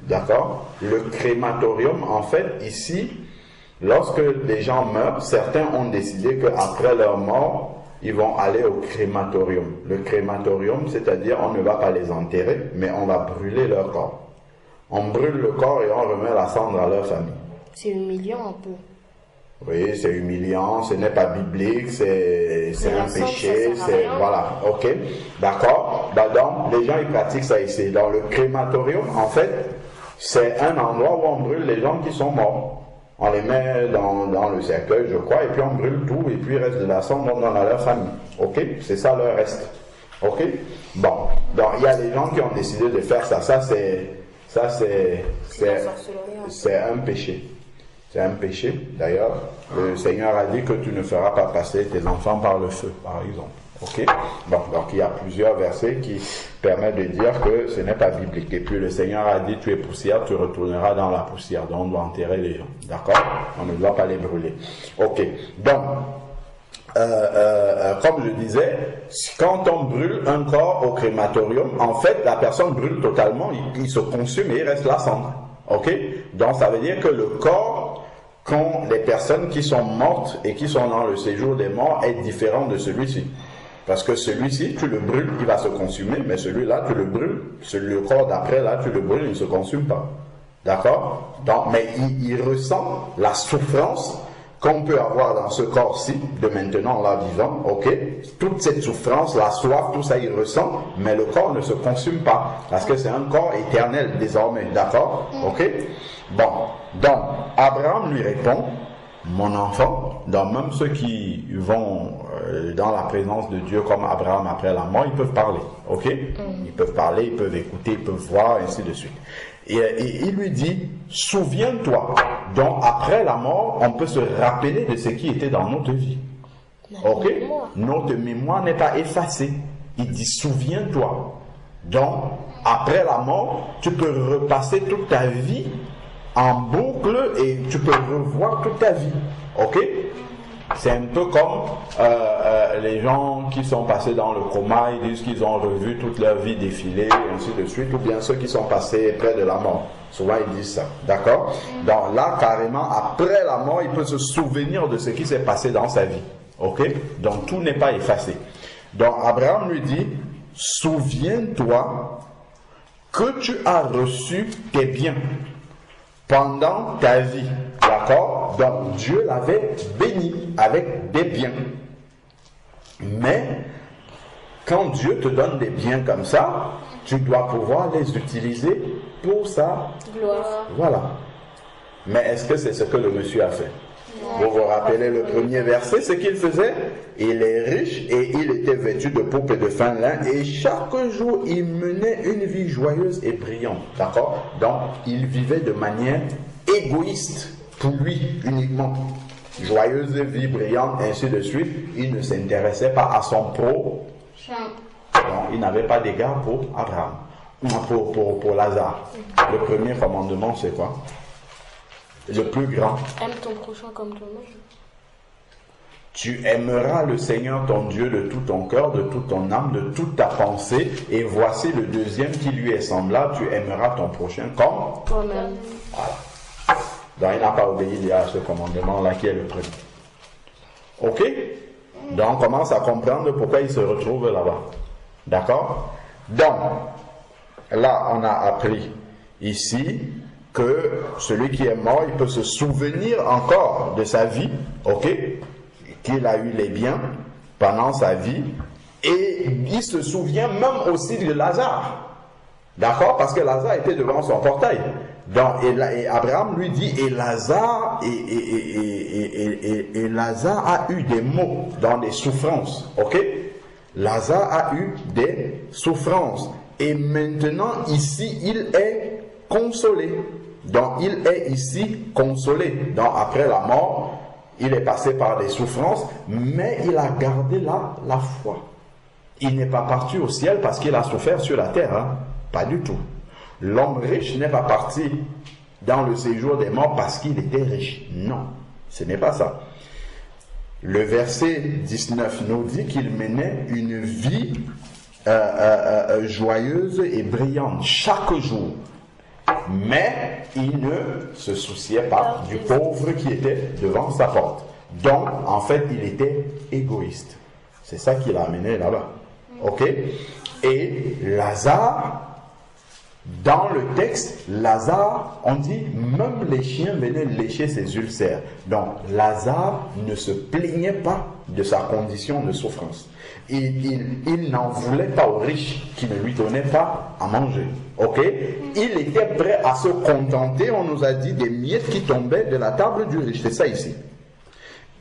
D'accord? Le crématorium, en fait, ici, lorsque les gens meurent, certains ont décidé qu'après leur mort, ils vont aller au crématorium. Le crématorium, c'est-à-dire on ne va pas les enterrer, mais on va brûler leur corps. On brûle le corps et on remet la cendre à leur famille. C'est humiliant un peu. Oui, c'est humiliant, ce n'est pas biblique, c'est un péché, c'est voilà, ok, d'accord. Bah donc les gens ils pratiquent ça ici. Dans le crématorium, en fait, c'est un endroit où on brûle les gens qui sont morts. On les met dans le cercueil, je crois, et puis on brûle tout, et puis il reste de la cendre, on donne à leur famille. Ok, c'est ça leur reste. Ok, bon, donc il y a des gens qui ont décidé de faire ça. C'est un péché. C'est un péché. D'ailleurs, le Seigneur a dit que tu ne feras pas passer tes enfants par le feu, par exemple. Ok? Bon, donc il y a plusieurs versets qui permettent de dire que ce n'est pas biblique. Et puis le Seigneur a dit, tu es poussière, tu retourneras dans la poussière. Donc on doit enterrer les gens. D'accord? On ne doit pas les brûler. Ok. Donc, comme je disais, quand on brûle un corps au crématorium, en fait, la personne brûle totalement, il se consume et il reste la cendre. Ok? Donc ça veut dire que le corps quand les personnes qui sont mortes et qui sont dans le séjour des morts est différent de celui-ci. Parce que celui-ci, tu le brûles, il va se consumer, mais celui-là, tu le brûles. Le corps d'après, là, tu le brûles, il ne se consume pas. D'accord? Donc, mais il ressent la souffrance qu'on peut avoir dans ce corps-ci, de maintenant, là, vivant, ok? Toute cette souffrance, la soif, tout ça, il ressent, mais le corps ne se consume pas, parce que c'est un corps éternel, désormais, d'accord? Ok? Bon, donc, Abraham lui répond, mon enfant, dans même ceux qui vont dans la présence de Dieu, comme Abraham après la mort, ils peuvent parler, ok? Ils peuvent parler, ils peuvent écouter, ils peuvent voir, ainsi de suite. Et il lui dit, souviens-toi. Donc après la mort, on peut se rappeler de ce qui était dans notre vie. Ok? Notre mémoire n'est pas effacée. Il dit, souviens-toi. Donc, après la mort, tu peux repasser toute ta vie en boucle et tu peux revoir toute ta vie. Ok? C'est un peu comme les gens qui sont passés dans le coma, ils disent qu'ils ont revu toute leur vie défiler, et ainsi de suite, ou bien ceux qui sont passés près de la mort. Souvent ils disent ça, d'accord? Donc là, carrément, après la mort, il peut se souvenir de ce qui s'est passé dans sa vie. Ok? Donc tout n'est pas effacé. Donc Abraham lui dit, souviens-toi que tu as reçu tes biens pendant ta vie. D'accord? Donc Dieu l'avait béni avec des biens. Mais quand Dieu te donne des biens comme ça, tu dois pouvoir les utiliser pour sa gloire. Voilà. Mais est-ce que c'est ce que le monsieur a fait? Vous vous rappelez le premier verset, ce qu'il faisait? Il est riche et il était vêtu de pourpre et de fin lin, et chaque jour il menait une vie joyeuse et brillante. D'accord? Donc il vivait de manière égoïste, pour lui uniquement. Joyeuse vie brillante, ainsi de suite. Il ne s'intéressait pas à son pro. Donc il n'avait pas d'égard pour Abraham, pour Lazare. Le premier commandement, c'est quoi? Le plus grand. Aime ton prochain comme toi-même. Tu aimeras le Seigneur ton Dieu de tout ton cœur, de toute ton âme, de toute ta pensée. Et voici le deuxième qui lui est semblable. Tu aimeras ton prochain comme toi-même. Voilà. Donc il n'a pas obéi à ce commandement-là qui est le premier. Ok? Donc on commence à comprendre pourquoi il se retrouve là-bas. D'accord? Donc, là on a appris ici que celui qui est mort, il peut se souvenir encore de sa vie, ok, qu'il a eu les biens pendant sa vie, et il se souvient même aussi de Lazare, d'accord, parce que Lazare était devant son portail. Donc, et Abraham lui dit, et Lazare, et Lazare a eu des maux, dans des souffrances, ok, Lazare a eu des souffrances, et maintenant ici il est consolé. Donc il est ici consolé. Donc après la mort, il est passé par des souffrances, mais il a gardé la foi. Il n'est pas parti au ciel parce qu'il a souffert sur la terre, hein? Pas du tout. L'homme riche n'est pas parti dans le séjour des morts parce qu'il était riche. Non, ce n'est pas ça. Le verset 19 nous dit qu'il menait une vie joyeuse et brillante chaque jour. Mais il ne se souciait pas du pauvre qui était devant sa porte. Donc, en fait, il était égoïste. C'est ça qui l'a amené là-bas. Ok? Et Lazare, dans le texte, Lazare, on dit, même les chiens venaient lécher ses ulcères. Donc, Lazare ne se plaignait pas de sa condition de souffrance. Il n'en voulait pas aux riches qui ne lui donnaient pas à manger. Ok? Il était prêt à se contenter, on nous a dit, des miettes qui tombaient de la table du riche. C'est ça ici.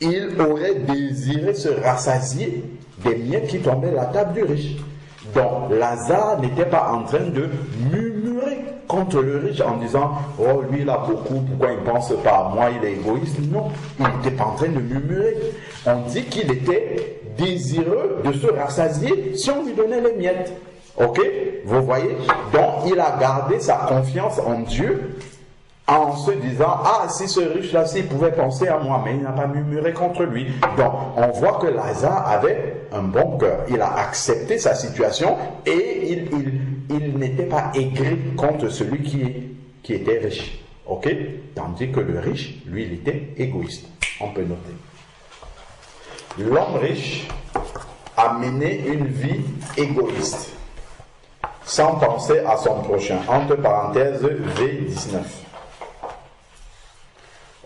Il aurait désiré se rassasier des miettes qui tombaient de la table du riche. Donc Lazare n'était pas en train de murmurer contre le riche en disant « Oh, lui il a beaucoup, pourquoi il ne pense pas à moi, il est égoïste ?» Non, il n'était pas en train de murmurer. On dit qu'il était désireux de se rassasier si on lui donnait les miettes. Ok? Vous voyez? Donc il a gardé sa confiance en Dieu en se disant « Ah, si ce riche-là, s'il pouvait penser à moi, mais il n'a pas murmuré contre lui. » Donc, on voit que Lazare avait un bon cœur. Il a accepté sa situation et il n'était pas aigri contre celui qui était riche. Ok? Tandis que le riche, lui, il était égoïste. On peut noter. L'homme riche a mené une vie égoïste, sans penser à son prochain. Entre parenthèses, V19.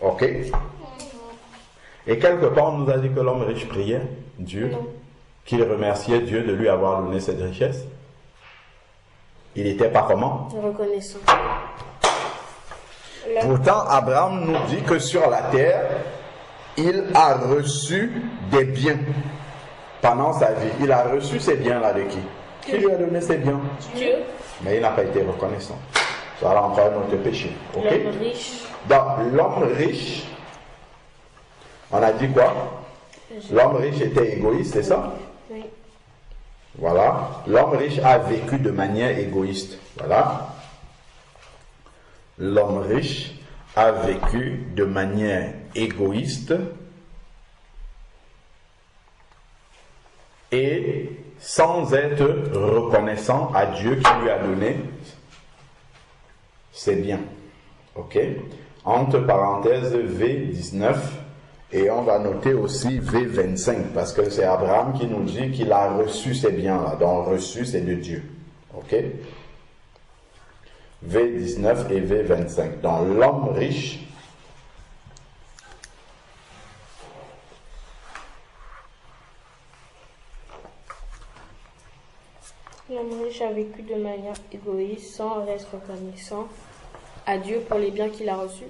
Ok? Et quelque part, on nous a dit que l'homme riche priait Dieu, qu'il remerciait Dieu de lui avoir donné cette richesse. Il n'était pas comment? Reconnaissant. Pourtant, Abraham nous dit que sur la terre, il a reçu des biens pendant sa vie. Il a reçu ces biens-là de qui? Qui lui a donné ces biens? Dieu. Mais il n'a pas été reconnaissant. Ça a encore un autre péché. Ok? L'homme riche. Donc, l'homme riche, on a dit quoi? L'homme riche était égoïste, c'est ça? Oui. Voilà. L'homme riche a vécu de manière égoïste. Voilà. L'homme riche a vécu de manière égoïste et sans être reconnaissant à Dieu qui lui a donné ses biens. Ok? Entre parenthèses V19 et on va noter aussi V25 parce que c'est Abraham qui nous dit qu'il a reçu ces biens-là. Donc reçu c'est de Dieu. Ok? V19 et V25. Dans l'homme riche, l'homme riche a vécu de manière égoïste, sans être reconnaissant à Dieu pour les biens qu'il a reçus.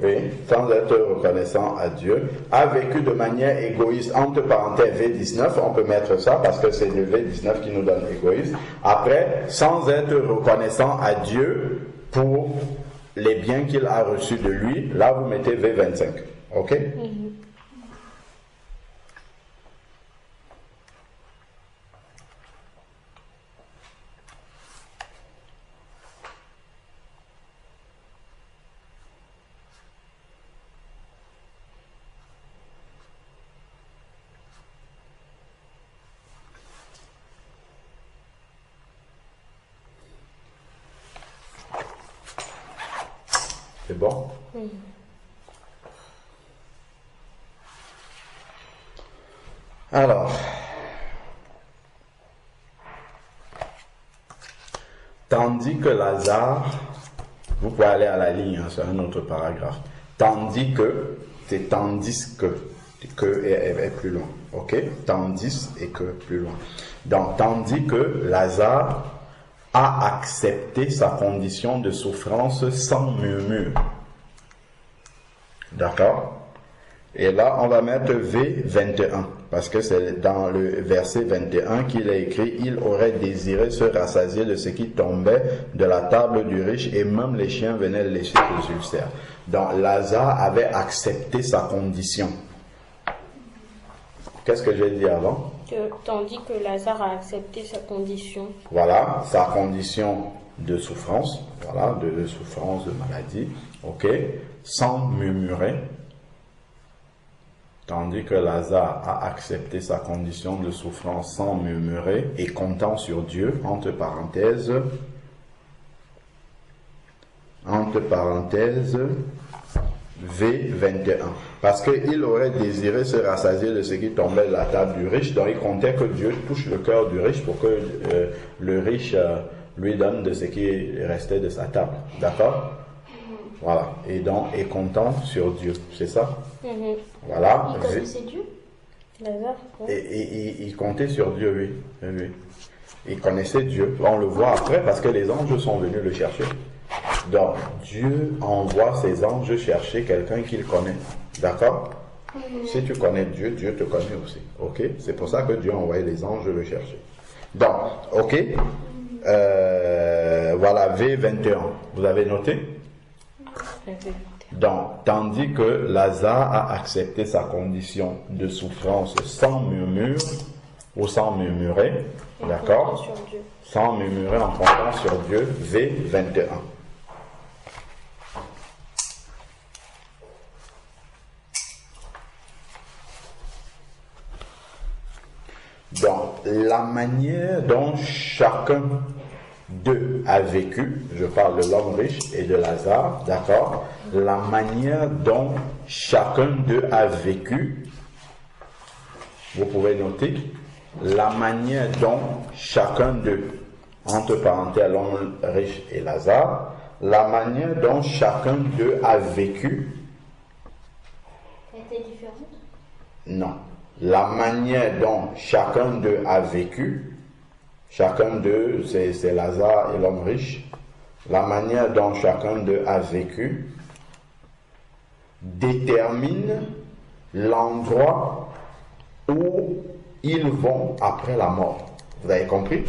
oui, sans être reconnaissant à Dieu, a vécu de manière égoïste, entre parenthèses V19, on peut mettre ça parce que c'est le V19 qui nous donne égoïste. Après, sans être reconnaissant à Dieu pour les biens qu'il a reçus de lui, là vous mettez V25. Ok? C'est bon? Alors, tandis que Lazare, vous pouvez aller à la ligne, hein, c'est un autre paragraphe. Tandis que, c'est tandis que est plus loin. Ok? Tandis et que plus loin. Donc, tandis que Lazare a accepté sa condition de souffrance sans murmure. D'accord? Et là, on va mettre V21, parce que c'est dans le verset 21 qu'il a écrit « Il aurait désiré se rassasier de ce qui tombait de la table du riche, et même les chiens venaient lécher ses ulcères. » Donc, Lazare avait accepté sa condition. Qu'est-ce que j'ai dit avant? Tandis que Lazare a accepté sa condition. Voilà, sa condition de souffrance, voilà, de souffrance, de maladie, ok, sans murmurer. Tandis que Lazare a accepté sa condition de souffrance sans murmurer et comptant sur Dieu, entre parenthèses, V21. Parce qu'il aurait désiré se rassasier de ce qui tombait de la table du riche, donc il comptait que Dieu touche le cœur du riche pour que le riche lui donne de ce qui restait de sa table. D'accord? Voilà. Et donc, et comptant sur Dieu. C'est ça? Voilà. Il connaissait Dieu? Lazare, oui. Et il comptait sur Dieu, oui. Oui. Il connaissait Dieu. On le voit après parce que les anges sont venus le chercher. Donc, Dieu envoie ses anges chercher quelqu'un qu'il connaît. D'accord? Si tu connais Dieu, Dieu te connaît aussi. Ok? C'est pour ça que Dieu a envoyé les anges le chercher. Donc, ok? Voilà, V21. Vous avez noté? Donc, tandis que Lazare a accepté sa condition de souffrance sans murmure, ou sans murmurer, d'accord? Sans murmurer en comptant sur Dieu, V21. Donc, la manière dont chacun d'eux a vécu, je parle de l'homme riche et de Lazare, d'accord? La manière dont chacun d'eux a vécu, vous pouvez noter, la manière dont chacun d'eux, entre parenthèses l'homme riche et Lazare, la manière dont chacun d'eux a vécu. Était différente? Non. La manière dont chacun d'eux a vécu, chacun d'eux, c'est Lazare et l'homme riche, la manière dont chacun d'eux a vécu détermine l'endroit où ils vont après la mort. Vous avez compris?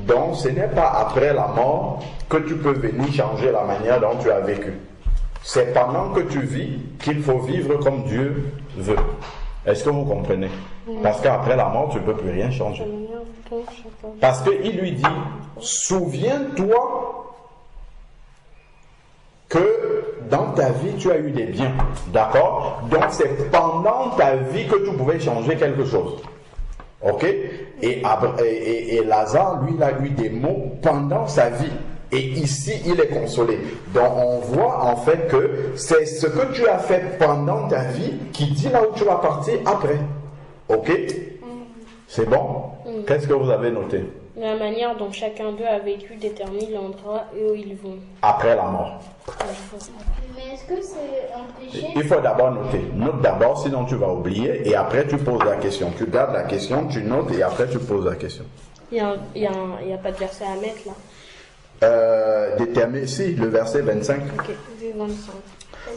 Donc ce n'est pas après la mort que tu peux venir changer la manière dont tu as vécu. C'est pendant que tu vis qu'il faut vivre comme Dieu veut. Est-ce que vous comprenez? Parce qu'après la mort, tu ne peux plus rien changer. Parce qu'il lui dit, souviens-toi que dans ta vie, tu as eu des biens. D'accord? Donc c'est pendant ta vie que tu pouvais changer quelque chose. Ok? Et Lazare, lui, il a eu des maux pendant sa vie. Et ici, il est consolé. Donc, on voit en fait que c'est ce que tu as fait pendant ta vie qui dit là où tu vas partir après. Ok? C'est bon? Qu'est-ce que vous avez noté? La manière dont chacun d'eux a vécu détermine l'endroit où ils vont. Après la mort. Mais est-ce que c'est un péché? Il faut d'abord noter. Note d'abord, sinon tu vas oublier. Et après, tu poses la question. Tu gardes la question, tu notes et après, tu poses la question. Il n'y a pas de verset à mettre là. Déterminer, si, le verset 25. Ok, 25.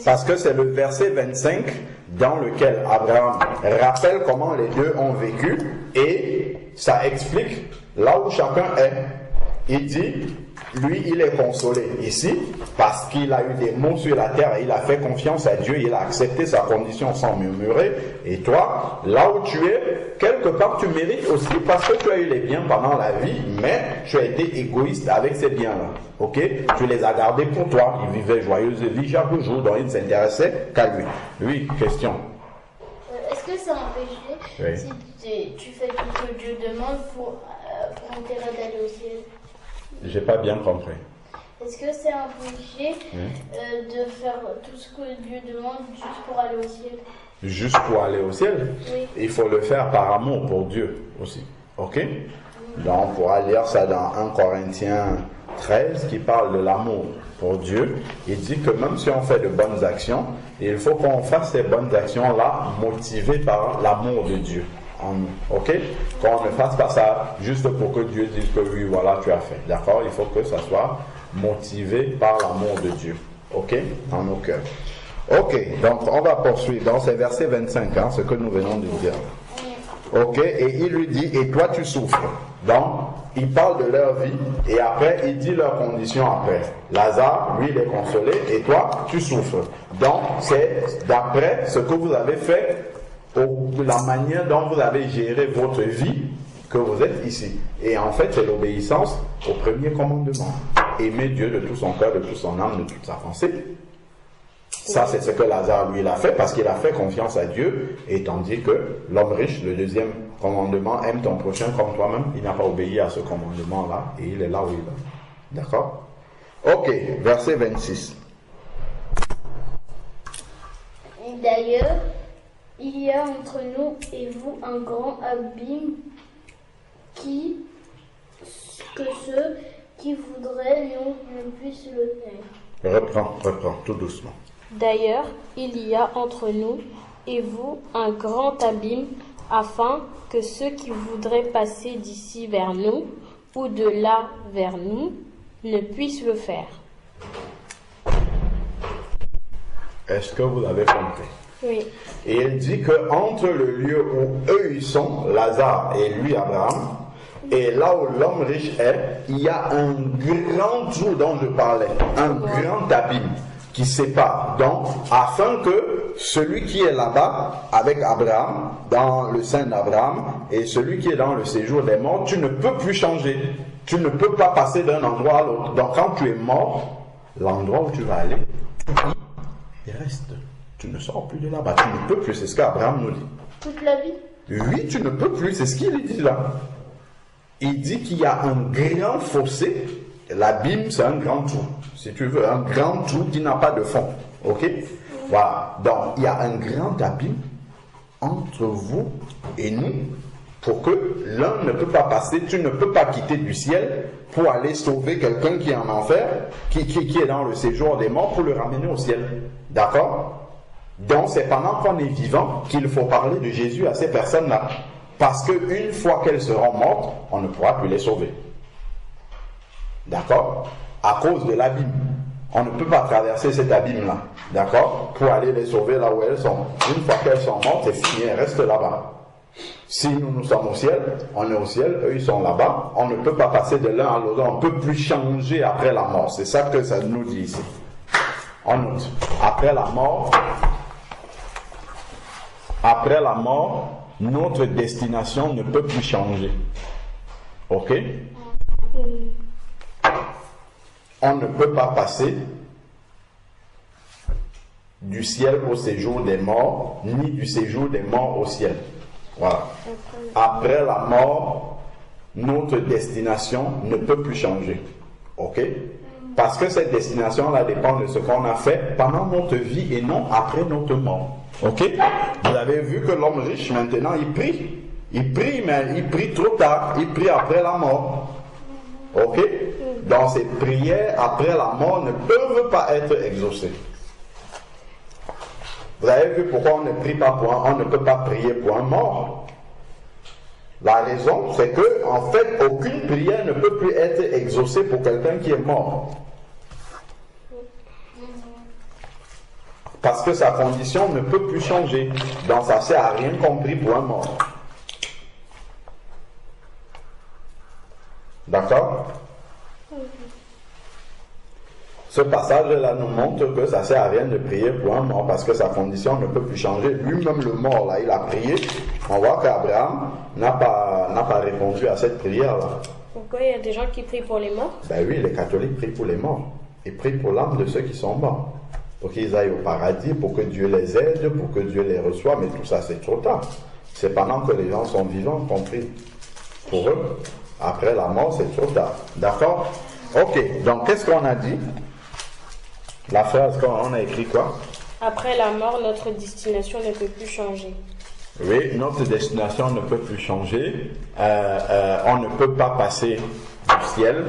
Parce que c'est le verset 25 dans lequel Abraham rappelle comment les deux ont vécu et ça explique là où chacun est. Il dit, lui, il est consolé ici parce qu'il a eu des maux sur la terre et il a fait confiance à Dieu, il a accepté sa condition sans murmurer. Et toi, là où tu es, quelque part, tu mérites aussi parce que tu as eu les biens pendant la vie, mais tu as été égoïste avec ces biens-là. Ok? Tu les as gardés pour toi. Il vivait joyeuse vie chaque jour, donc il ne s'intéressait qu'à lui. Oui, question. Est-ce que c'est un péché si tu fais tout ce que Dieu demande pour intérêt d'aller au ciel? J'ai pas bien compris. Est-ce que c'est un péché de faire tout ce que Dieu demande juste pour aller au ciel? Juste pour aller au ciel? Oui. Il faut le faire par amour pour Dieu aussi. Ok? Donc on pourra lire ça dans 1 Corinthiens 13 qui parle de l'amour pour Dieu. Il dit que même si on fait de bonnes actions, il faut qu'on fasse ces bonnes actions-là motivées par l'amour de Dieu en nous. Ok? Qu'on ne fasse pas ça juste pour que Dieu dise que oui, voilà, tu as fait. D'accord? Il faut que ça soit motivé par l'amour de Dieu. Ok? Dans nos cœurs. Ok, donc on va poursuivre dans ces versets 25, hein, ce que nous venons de dire. Ok, et il lui dit, et toi tu souffres. Donc, il parle de leur vie, et après, il dit leurs conditions après. Lazare, lui, il est consolé, et toi, tu souffres. Donc, c'est d'après ce que vous avez fait, la manière dont vous avez géré votre vie, que vous êtes ici. Et en fait, c'est l'obéissance au premier commandement. Aimer Dieu de tout son cœur, de toute son âme, de toute sa pensée. Ça, c'est ce que Lazare, lui, il a fait, parce qu'il a fait confiance à Dieu, et tandis que l'homme riche, le deuxième commandement, aime ton prochain comme toi-même, il n'a pas obéi à ce commandement-là, et il est là où il est. D'accord? Ok, verset 26. D'ailleurs, il y a entre nous et vous un grand abîme que ceux qui voudraient nous ne puissent le faire. Reprends, tout doucement. D'ailleurs, il y a entre nous et vous un grand abîme, afin que ceux qui voudraient passer d'ici vers nous, ou de là vers nous, ne puissent le faire. Est-ce que vous avez compris? Oui. Et il dit que entre le lieu où eux ils sont, Lazare et lui, Abraham, et là où l'homme riche est, il y a un grand trou dont je parlais, un grand abîme qui sépare. Donc, afin que celui qui est là-bas avec Abraham, dans le sein d'Abraham, et celui qui est dans le séjour des morts, tu ne peux plus changer. Tu ne peux pas passer d'un endroit à l'autre. Donc, quand tu es mort, l'endroit où tu vas aller, il reste. Tu ne sors plus de là-bas. Tu ne peux plus. C'est ce qu'Abraham nous dit. Toute la vie? Oui, tu ne peux plus. C'est ce qu'il dit là. Il dit qu'il y a un grand fossé. L'abîme, c'est un grand trou. Si tu veux, un grand trou qui n'a pas de fond. Ok? Voilà. Donc, il y a un grand abîme entre vous et nous Pour que l'un ne peut pas passer, tu ne peux pas quitter du ciel pour aller sauver quelqu'un qui est en enfer, qui est dans le séjour des morts, pour le ramener au ciel. D'accord? Donc c'est pendant qu'on est vivant qu'il faut parler de Jésus à ces personnes-là. Parce qu'une fois qu'elles seront mortes, on ne pourra plus les sauver. D'accord? À cause de l'abîme. On ne peut pas traverser cet abîme-là. D'accord? Pour aller les sauver là où elles sont. Une fois qu'elles sont mortes, c'est fini, elles restent là-bas. Si nous sommes au ciel, on est au ciel, eux ils sont là-bas. On ne peut pas passer de l'un à l'autre. On ne peut plus changer après la mort. C'est ça que ça nous dit ici. On note. Après la mort, notre destination ne peut plus changer. Ok? On ne peut pas passer du ciel au séjour des morts, ni du séjour des morts au ciel. Voilà. Après la mort, notre destination ne peut plus changer. Ok? Parce que cette destination-là dépend de ce qu'on a fait pendant notre vie et non après notre mort. Ok? Vous avez vu que l'homme riche, maintenant, il prie. Il prie, mais il prie trop tard. Il prie après la mort. Ok? Donc ces prières après la mort ne peuvent pas être exaucées. Vous avez vu pourquoi on ne prie pas on ne peut pas prier pour un mort. La raison, c'est que, en fait, aucune prière ne peut plus être exaucée pour quelqu'un qui est mort. Parce que sa condition ne peut plus changer. Donc ça ne sert à rien qu'on prie pour un mort. D'accord? Ce passage-là nous montre que ça ne sert à rien de prier pour un mort parce que sa condition ne peut plus changer. Lui-même, le mort, là, il a prié. On voit qu'Abraham n'a pas répondu à cette prière-là. Pourquoi il y a des gens qui prient pour les morts? Ben oui, les catholiques prient pour les morts. Ils prient pour l'âme de ceux qui sont morts. Pour qu'ils aillent au paradis, pour que Dieu les aide, pour que Dieu les reçoive. Mais tout ça, c'est trop tard. C'est pendant que les gens sont vivants qu'on prie pour eux. Après la mort, c'est trop tard. D'accord? Ok, donc qu'est-ce qu'on a dit? La phrase qu'on a écrit quoi? Après la mort, notre destination ne peut plus changer. Oui, notre destination ne peut plus changer. On ne peut pas passer du ciel.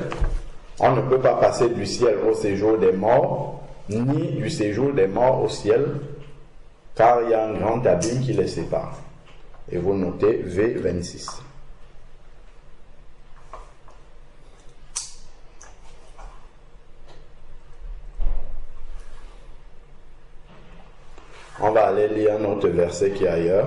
On ne peut pas passer du ciel au séjour des morts, ni du séjour des morts au ciel, car il y a un grand abîme qui les sépare. Et vous notez V26. On va aller lire un autre verset qui est ailleurs.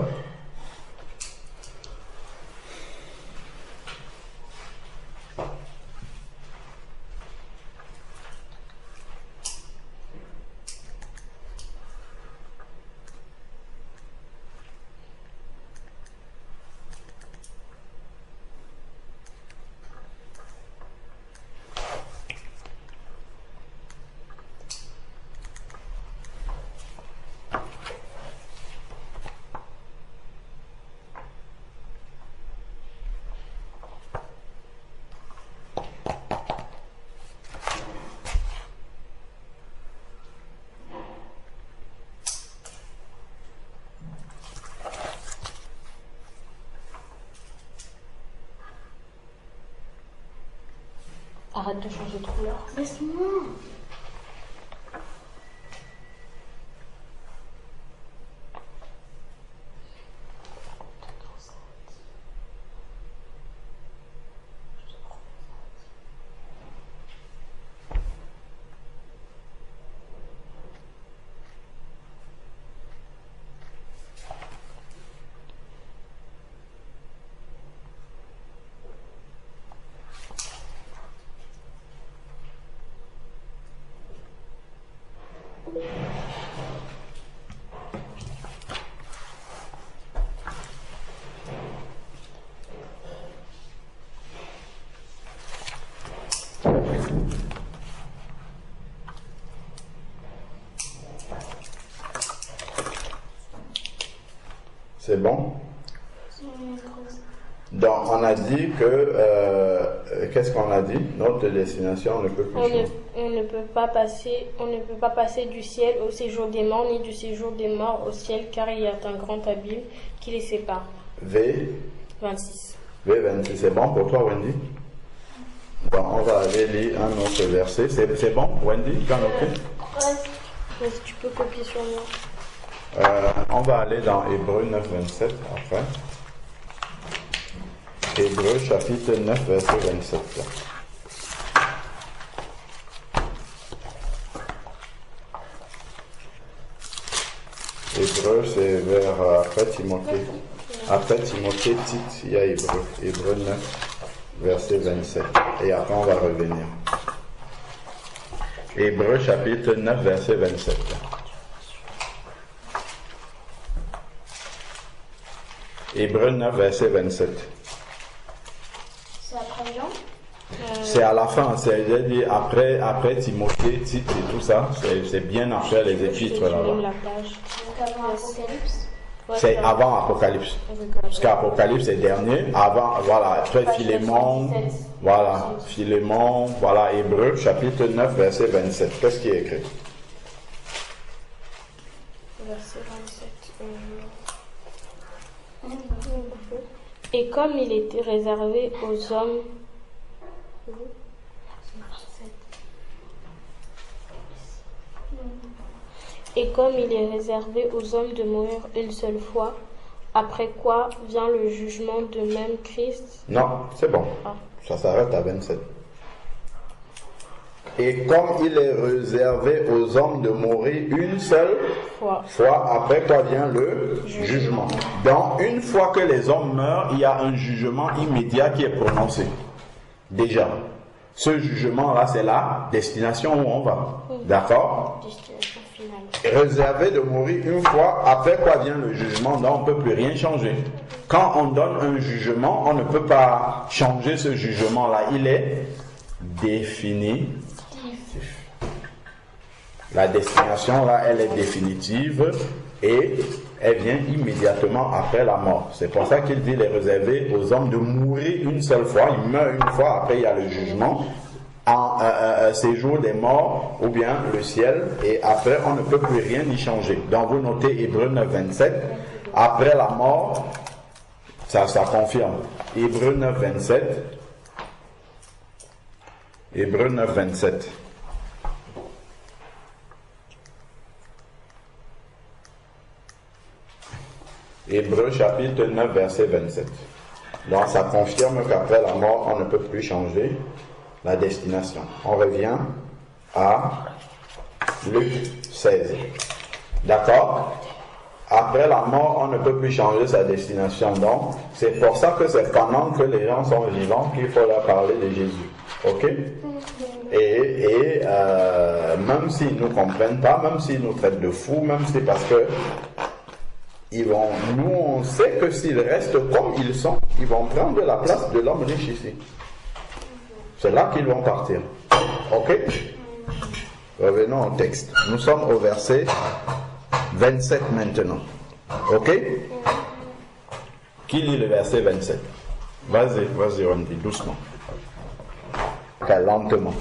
Arrête de changer de couleur. Laisse-moi. C'est bon? Donc, on a dit que... qu'est-ce qu'on a dit? Notre destination ne peut plus changer. On ne peut pas passer du ciel au séjour des morts, ni du séjour des morts au ciel, car il y a un grand abîme qui les sépare. V, 26. V26, c'est bon pour toi, Wendy? Bon, on va aller lire un autre verset. C'est bon, Wendy? Tu as noté? Vas-y, tu peux copier sur moi. On va aller dans Hébreux 9, 27 après. Hébreux chapitre 9, verset 27. Hébreux, c'est vers après Timothée. Après Timothée, Tite, il y a Hébreux. Hébreux 9, verset 27. Et après, on va revenir. Hébreux chapitre 9, verset 27. Hébreux 9, verset 27. C'est après Jean? C'est à la fin, c'est-à-dire après Timothée, Tite et tout ça, c'est bien après les épîtres là-bas. Même la page. Donc avant Apocalypse? Ouais, C'est avant Apocalypse. Parce qu'Apocalypse est dernier, avant, voilà, après Philémon, voilà, Philémon, voilà, Hébreux, chapitre 9, verset 27. Qu'est-ce qui est écrit? Verset 27. Et comme il était réservé aux hommes. Et comme il est réservé aux hommes de mourir une seule fois, après quoi vient le jugement de même Christ. Non, c'est bon. Ah. Ça s'arrête à 27. Et comme il est réservé aux hommes de mourir une seule fois, après quoi vient le jugement. Donc, une fois que les hommes meurent, il y a un jugement immédiat qui est prononcé. Déjà. Ce jugement-là, c'est la destination où on va. D'accord? Destination finale. Réservé de mourir une fois, après quoi vient le jugement, donc on ne peut plus rien changer. Quand on donne un jugement, on ne peut pas changer ce jugement-là. Il est définitif. La destination, là, elle est définitive et elle vient immédiatement après la mort. C'est pour ça qu'il dit, il est réservé aux hommes de mourir une seule fois. Il meurt une fois, après il y a le jugement, en séjour des morts, ou bien le ciel, et après on ne peut plus rien y changer. Donc vous notez Hébreux 9, 27, après la mort, ça confirme. Hébreux 9, 27. Hébreux 9, 27. Hébreux chapitre 9, verset 27. Donc ça confirme qu'après la mort, on ne peut plus changer la destination. On revient à Luc 16. D'accord? Après la mort, on ne peut plus changer sa destination. Donc, c'est pour ça que c'est pendant que les gens sont vivants qu'il faut leur parler de Jésus. Ok? Et même s'ils ne nous comprennent pas, même s'ils nous traitent de fous, même si parce que nous on sait que s'ils restent comme ils sont, ils vont prendre la place de l'homme riche ici. C'est là qu'ils vont partir. Ok? Revenons au texte. Nous sommes au verset 27 maintenant. Ok? Qui lit le verset 27? Vas-y, Randy, doucement. Lentement.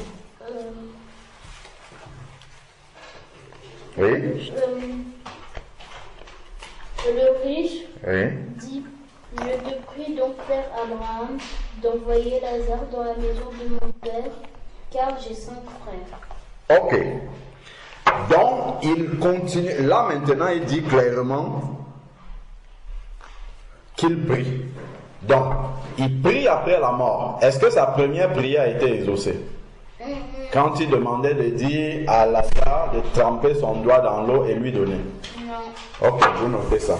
Oui? Le riche Oui? dit, je te prie donc, Père Abraham, d'envoyer Lazare dans la maison de mon père, car j'ai 5 frères. Ok. Donc, il continue. Là, maintenant, il dit clairement qu'il prie. Donc, il prie après la mort. Est-ce que sa première prière a été exaucée? Quand il demandait de dire à Lazare de tremper son doigt dans l'eau et lui donner. Non. Ok, vous notez ça.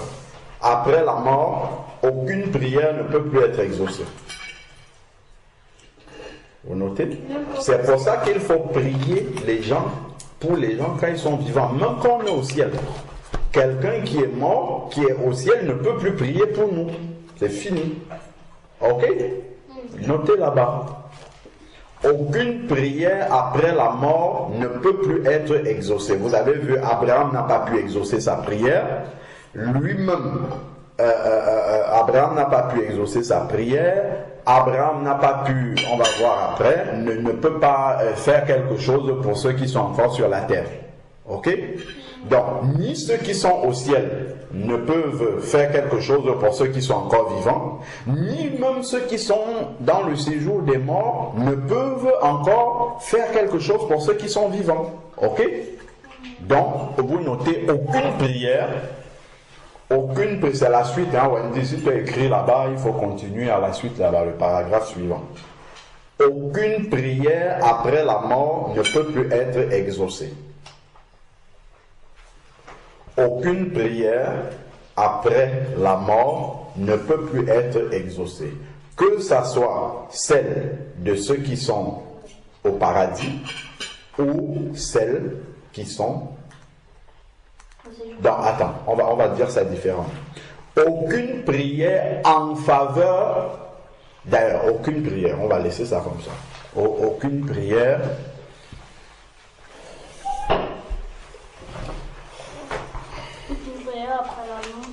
Après la mort, aucune prière ne peut plus être exaucée. Vous notez? C'est pour ça qu'il faut prier les gens, pour les gens quand ils sont vivants, même quand on est au ciel. Quelqu'un qui est mort, qui est au ciel, ne peut plus prier pour nous. C'est fini. Ok? Notez là-bas. Aucune prière après la mort ne peut plus être exaucée. Vous avez vu, Abraham n'a pas pu exaucer sa prière. Lui-même, Abraham n'a pas pu exaucer sa prière. Abraham n'a pas pu, on va voir après, ne peut pas faire quelque chose pour ceux qui sont encore sur la terre. Ok? Donc, ni ceux qui sont au ciel ne peuvent faire quelque chose pour ceux qui sont encore vivants, ni même ceux qui sont dans le séjour des morts ne peuvent encore faire quelque chose pour ceux qui sont vivants. Ok? Donc, vous notez aucune prière. C'est la suite, hein, Wendy, si tu as écrit là-bas, il faut continuer à la suite, là-bas, le paragraphe suivant. Aucune prière après la mort ne peut plus être exaucée. Aucune prière après la mort ne peut plus être exaucée. Que ça soit celle de ceux qui sont au paradis ou celles qui sont attends, on va dire ça différemment. Aucune prière en faveur, d'ailleurs, aucune prière, on va laisser ça comme ça. Aucune prière après la mort.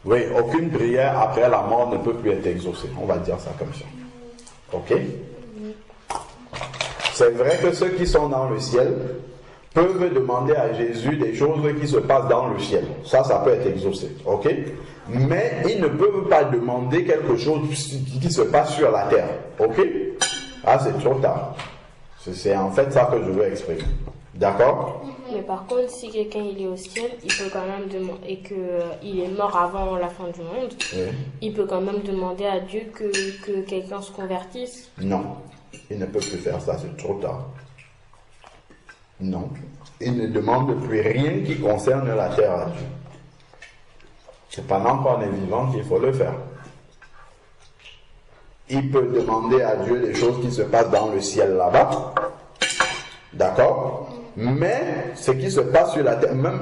Oui, aucune prière après la mort ne peut plus être exaucée. On va dire ça comme ça. Ok? C'est vrai que ceux qui sont dans le ciel peuvent demander à Jésus des choses qui se passent dans le ciel. Ça peut être exaucé. Ok? Mais ils ne peuvent pas demander quelque chose qui se passe sur la terre. Ok? Ah, c'est trop tard. C'est en fait ça que je veux exprimer. D'accord? Mais par contre, si quelqu'un il est au ciel, il peut quand même demander, et qu'il est mort avant la fin du monde, Oui. il peut quand même demander à Dieu que quelqu'un se convertisse. Non, il ne peut plus faire ça, c'est trop tard. Non, il ne demande plus rien qui concerne la terre à Dieu. C'est pendant qu'on est vivant qu'il faut le faire. Il peut demander à Dieu des choses qui se passent dans le ciel là-bas. D'accord? Mais ce qui se passe sur la terre, même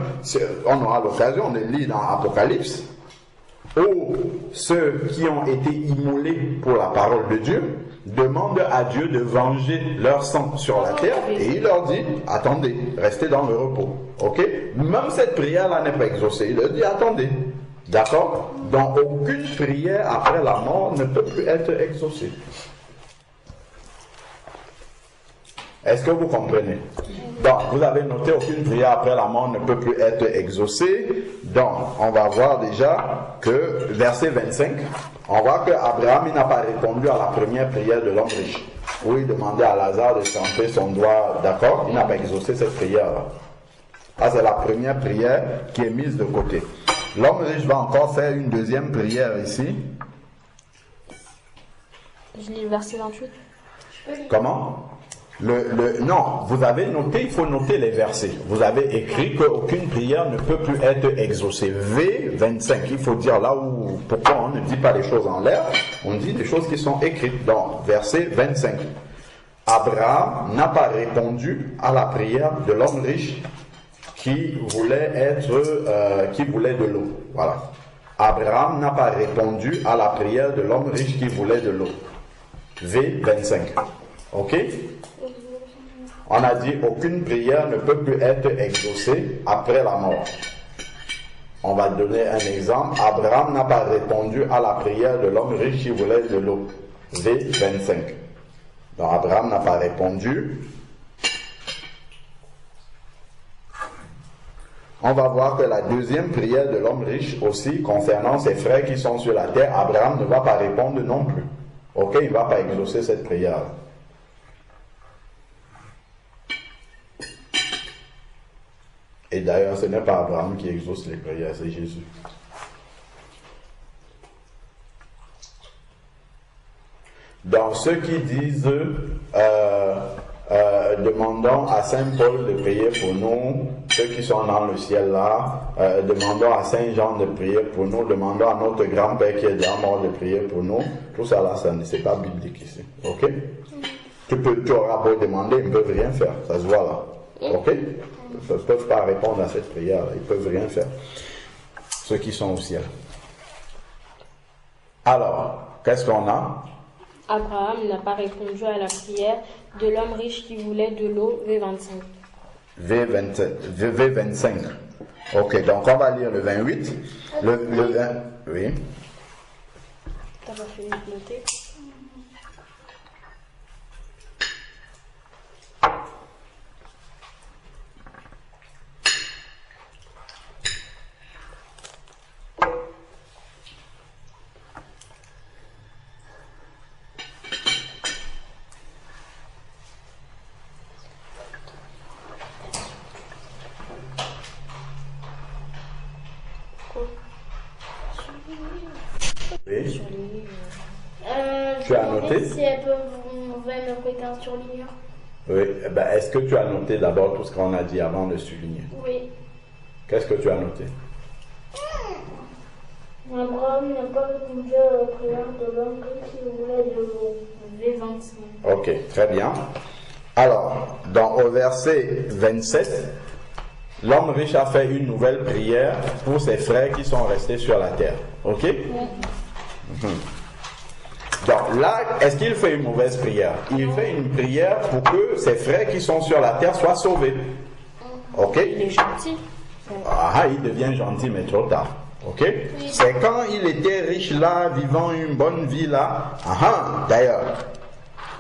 on aura l'occasion de lire dans Apocalypse, où ceux qui ont été immolés pour la parole de Dieu demandent à Dieu de venger leur sang sur la terre, et il leur dit, attendez, restez dans le repos. Ok? Même cette prière-là n'est pas exaucée. Il leur dit, attendez. D'accord? Donc aucune prière après la mort ne peut plus être exaucée. Est-ce que vous comprenez? Donc, vous avez noté aucune prière après la mort ne peut plus être exaucée. Donc, on va voir déjà que, verset 25, on voit qu'Abraham n'a pas répondu à la première prière de l'homme riche, où il demandait à Lazare de tremper son doigt, d'accord? Il n'a pas exaucé cette prière-là. Ah, c'est la première prière qui est mise de côté. L'homme riche va encore faire une deuxième prière ici. Je lis le verset 28. Comment? Non, vous avez noté, il faut noter les versets. Vous avez écrit qu'aucune prière ne peut plus être exaucée. V25, il faut dire là où, pourquoi on ne dit pas les choses en l'air, on dit des choses qui sont écrites. Donc, verset 25. Abraham n'a pas répondu à la prière de l'homme riche qui voulait de l'eau. Voilà. Abraham n'a pas répondu à la prière de l'homme riche qui voulait de l'eau. V25. Ok? On a dit aucune prière ne peut plus être exaucée après la mort. On va donner un exemple. Abraham n'a pas répondu à la prière de l'homme riche qui voulait de l'eau. V25. Donc Abraham n'a pas répondu. On va voir que la deuxième prière de l'homme riche aussi, concernant ses frères qui sont sur la terre, Abraham ne va pas répondre non plus. Ok, il ne va pas exaucer cette prière. Et d'ailleurs, ce n'est pas Abraham qui exauce les prières, c'est Jésus. Dans ceux qui disent demandons à Saint Paul de prier pour nous, ceux qui sont dans le ciel là, demandons à Saint Jean de prier pour nous, demandons à notre grand-père qui est déjà mort de prier pour nous. Tout ça là, c'est pas biblique ici. Ok? Tu auras beau demander, ils ne peuvent rien faire. Ça se voit là. Ok? Ils ne peuvent pas répondre à cette prière, ils ne peuvent rien faire. Ceux qui sont au ciel. Alors, qu'est-ce qu'on a? Abraham n'a pas répondu à la prière de l'homme riche qui voulait de l'eau, V25. V25. Ok, donc on va lire le 28. Le 20. Oui. T'as pas fini de noter? Tu as noté? Si elles peuvent ouvrir nos fréquences surlignant. Oui. Eh ben, est-ce que tu as noté d'abord tout ce qu'on a dit avant de souligner? Oui. Qu'est-ce que tu as noté? Abraham n'a pas répondu à la prière de l'homme qui voulait de l'eau. V25. Ok, très bien. Alors, au verset 27, l'homme riche a fait une nouvelle prière pour ses frères qui sont restés sur la terre. Ok? Mhm. Donc là, est-ce qu'il fait une mauvaise prière? Il fait une prière pour que ses frères qui sont sur la terre soient sauvés. Ok? Il est gentil. Ah, il devient gentil, mais trop tard. Ok? C'est quand il était riche là, vivant une bonne vie là. D'ailleurs,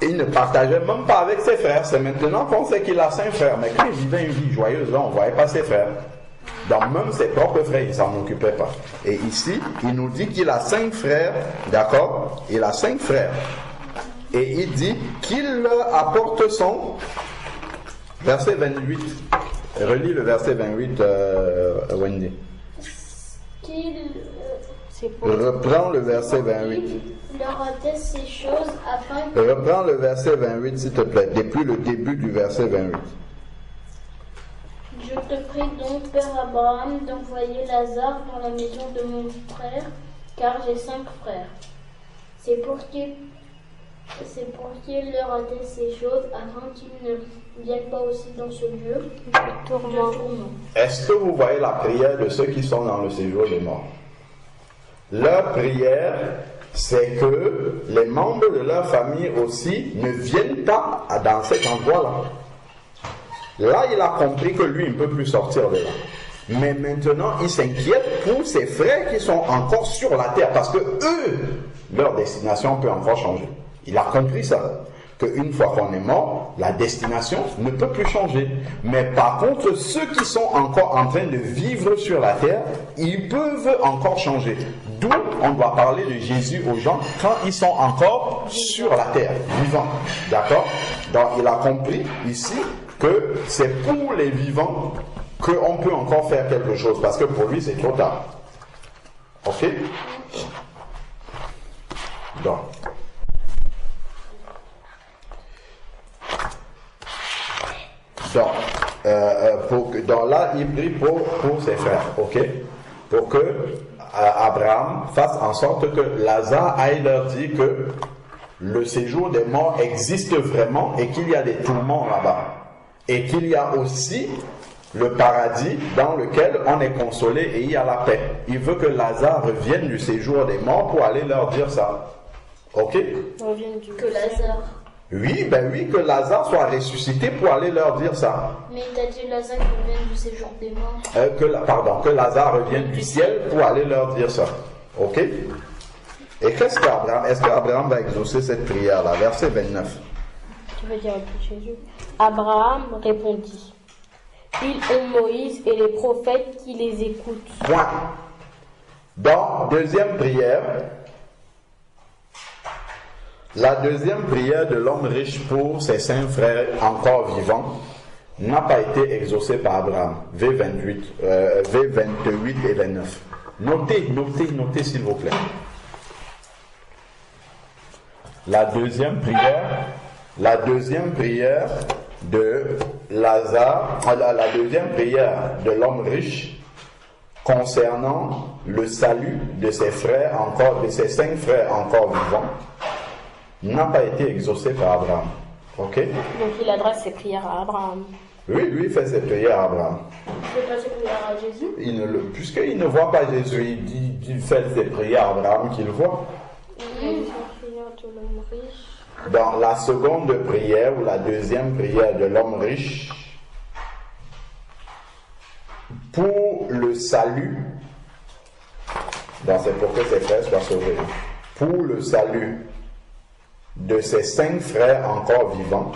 il ne partageait même pas avec ses frères. C'est maintenant qu'on sait qu'il a 5 frères. Mais quand il vivait une vie joyeuse, là, on ne voyait pas ses frères. Donc même ses propres frères, il ne s'en occupait pas. Et ici, il nous dit qu'il a 5 frères. D'accord? Il a 5 frères. Et il dit qu'il leur apporte son... Verset 28. Relis le verset 28, Wendy. Reprends le verset 28. Leur atteste ces choses afin que... Reprends le verset 28, s'il te plaît, depuis le début du verset 28. Je te prie donc, Père Abraham, d'envoyer Lazare dans la maison de mon frère, car j'ai 5 frères. C'est pour qu'il leur atteste ces choses afin qu'ils ne viennent pas aussi dans ce lieu de tourment. Est-ce que vous voyez la prière de ceux qui sont dans le séjour des morts? Leur prière, c'est que les membres de leur famille aussi ne viennent pas dans cet endroit-là. Là, il a compris que lui, il ne peut plus sortir de là. Mais maintenant, il s'inquiète pour ses frères qui sont encore sur la terre, parce que eux, leur destination peut encore changer. Il a compris ça, qu'une fois qu'on est mort, la destination ne peut plus changer. Mais par contre, ceux qui sont encore en train de vivre sur la terre, ils peuvent encore changer. D'où on doit parler de Jésus aux gens quand ils sont encore sur la terre, vivants. D'accord? Donc il a compris ici que c'est pour les vivants qu'on peut encore faire quelque chose, parce que pour lui c'est trop tard. Ok? Donc. Donc là, il prie pour ses frères, ok? Pour que Abraham fasse en sorte que Lazare aille leur dire que le séjour des morts existe vraiment et qu'il y a des tourments là-bas. Et qu'il y a aussi le paradis dans lequel on est consolé et il y a la paix. Il veut que Lazare revienne du séjour des morts pour aller leur dire ça. Ok? Que Lazare. Oui, que Lazare soit ressuscité pour aller leur dire ça. Mais il t'a dit Lazare qui revient du séjour des morts. Que Lazare revienne du ciel pour aller leur dire ça. Ok? Et est-ce qu'Abraham va exaucer cette prière-là? Verset 29. Tu veux dire Jésus? Abraham répondit: ils ont Moïse et les prophètes qui les écoutent. Point. Dans deuxième prière, la deuxième prière de l'homme riche pour ses 5 frères encore vivants n'a pas été exaucée par Abraham. V28 et 29. Notez s'il vous plaît. La deuxième prière de Lazare, la deuxième prière de l'homme riche concernant le salut de ses frères encore, de ses 5 frères encore vivants, n'a pas été exaucée par Abraham. Ok? Donc il adresse ses prières à Abraham. Oui, lui fait ses prières à Abraham. Il fait pas ses prières à Jésus? Puisqu'il ne voit pas Jésus, il fait ses prières à Abraham qu'il voit. Dans la seconde prière ou la deuxième prière de l'homme riche, pour le salut, donc c'est pour que ses frères soient sauvés, pour le salut de ses 5 frères encore vivants.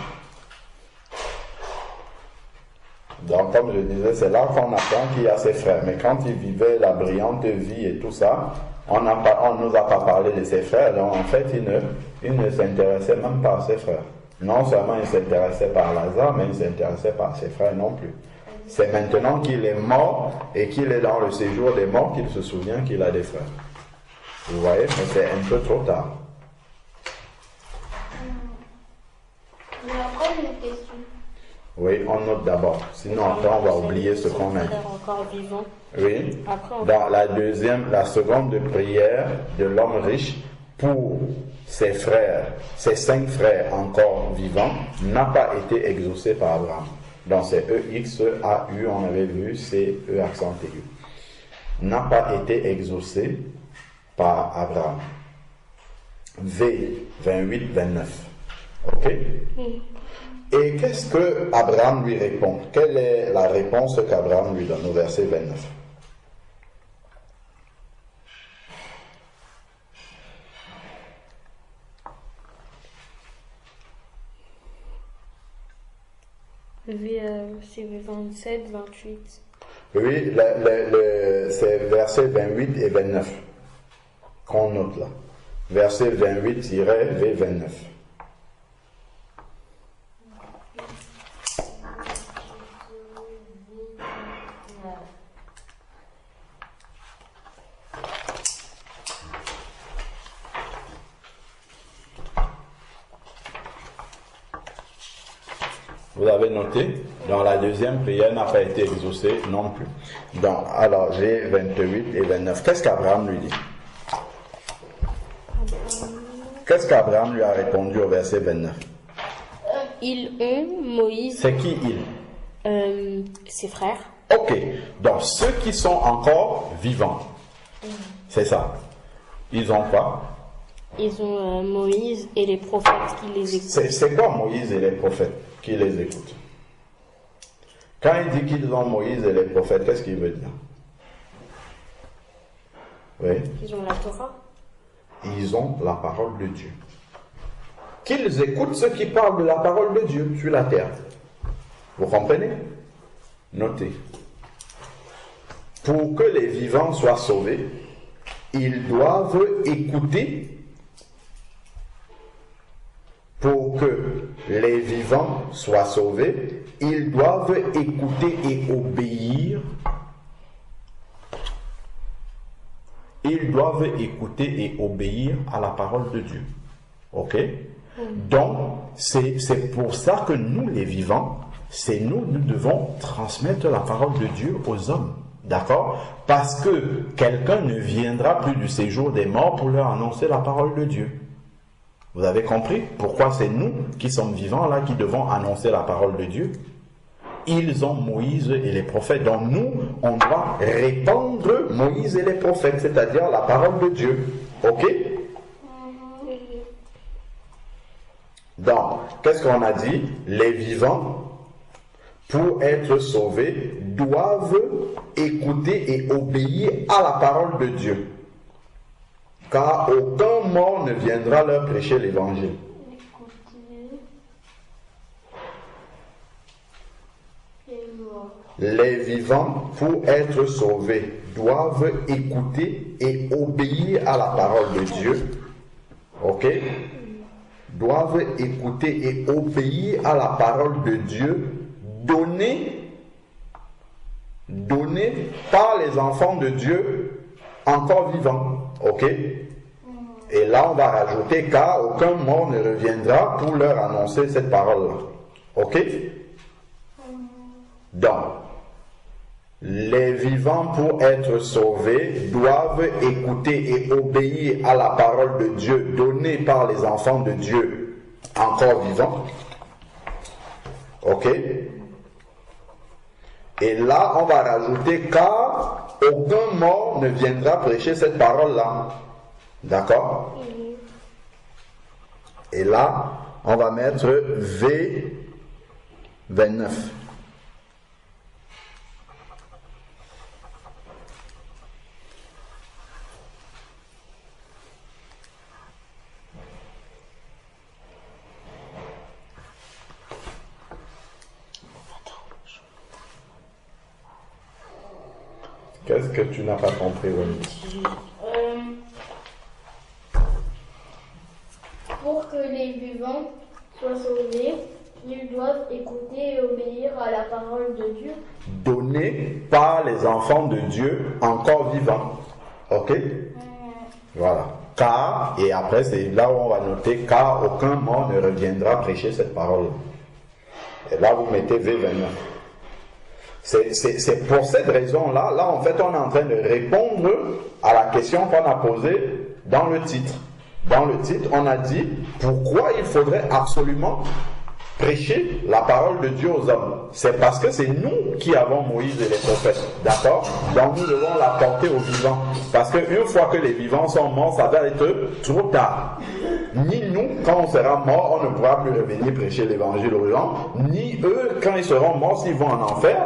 Donc comme je disais, c'est là qu'on apprend qu'il y a ses frères. Mais quand il vivait la brillante vie et tout ça, on ne nous a pas parlé de ses frères. Donc en fait, il ne s'intéressait même pas à ses frères. Non seulement il s'intéressait par Lazare, mais il s'intéressait pas à ses frères non plus. C'est maintenant qu'il est mort et qu'il est dans le séjour des morts qu'il se souvient qu'il a des frères. Vous voyez, mais c'est un peu trop tard. question. Oui, on note d'abord. Sinon, après, on va oublier ce qu'on a dit. Encore vivant. Oui. Après, on Dans la seconde prière de l'homme riche pour ses frères, ses 5 frères encore vivants, n'a pas été exaucée par Abraham. Donc c'est EXAU, on avait vu, c'est E accent aigu. N'a pas été exaucée par Abraham. V 28, 29. Ok? Et qu'est-ce que Abraham lui répond? Quelle est la réponse qu'Abraham lui donne au verset 29? C'est 27, 28. Oui, c'est verset 28 et 29 qu'on note là. Verset 28-V29. Vous avez noté? Dans la deuxième prière n'a pas été exaucée non plus. Donc, alors j'ai 28 et 29. Qu'est-ce qu'Abraham lui dit? Qu'est-ce qu'Abraham lui a répondu au verset 29? Ils ont Moïse. C'est qui il? Ses frères. Ok. Donc, ceux qui sont encore vivants. C'est ça. Ils ont quoi? Ils ont Moïse et les prophètes qui les écoutent. C'est quoi Moïse et les prophètes qui les écoutent? Quand il dit qu'ils ont Moïse et les prophètes, qu'est-ce qu'il veut dire? Oui. Ils ont la Torah. Ils ont la parole de Dieu. Qu'ils écoutent ceux qui parlent de la parole de Dieu sur la terre. Vous comprenez? Notez. Pour que les vivants soient sauvés, ils doivent écouter. Pour que les vivants soient sauvés, ils doivent écouter et obéir. Ils doivent écouter et obéir à la parole de Dieu. Ok? Donc, c'est pour ça que nous, les vivants, nous devons transmettre la parole de Dieu aux hommes. D'accord? Parce que quelqu'un ne viendra plus du séjour des morts pour leur annoncer la parole de Dieu. Vous avez compris pourquoi c'est nous qui sommes vivants là qui devons annoncer la parole de Dieu? Ils ont Moïse et les prophètes. Donc nous, on doit répandre Moïse et les prophètes, c'est-à-dire la parole de Dieu. Ok? Donc, qu'est-ce qu'on a dit? Les vivants, pour être sauvés, doivent écouter et obéir à la parole de Dieu. Car aucun mort ne viendra leur prêcher l'évangile. Les vivants, pour être sauvés, doivent écouter et obéir à la parole de Dieu. Ok? Doivent écouter et obéir à la parole de Dieu donnée par les enfants de Dieu encore vivants. Ok? Et là, on va rajouter car aucun mort ne reviendra pour leur annoncer cette parole-là. Ok? Donc, les vivants pour être sauvés doivent écouter et obéir à la parole de Dieu donnée par les enfants de Dieu encore vivants. Ok? Et là, on va rajouter car aucun mort ne viendra prêcher cette parole-là. D'accord? Et là, on va mettre V29. Qu'est-ce que tu n'as pas compris, Wendy? Pour que les vivants soient sauvés, ils doivent écouter et obéir à la parole de Dieu. Donnée par les enfants de Dieu encore vivants. Ok? Voilà. Car, et après c'est là où on va noter, car aucun mort ne reviendra prêcher cette parole. Et là, vous mettez V29. C'est pour cette raison-là, là en fait on est en train de répondre à la question qu'on a posée dans le titre. Dans le titre, on a dit pourquoi il faudrait absolument prêcher la parole de Dieu aux hommes. C'est parce que c'est nous qui avons Moïse et les prophètes, d'accord? Donc nous devons la porter aux vivants. Parce qu'une fois que les vivants sont morts, ça va être trop tard. Ni nous, quand on sera mort, on ne pourra plus revenir prêcher l'évangile aux gens, ni eux, quand ils seront morts, s'ils vont en enfer,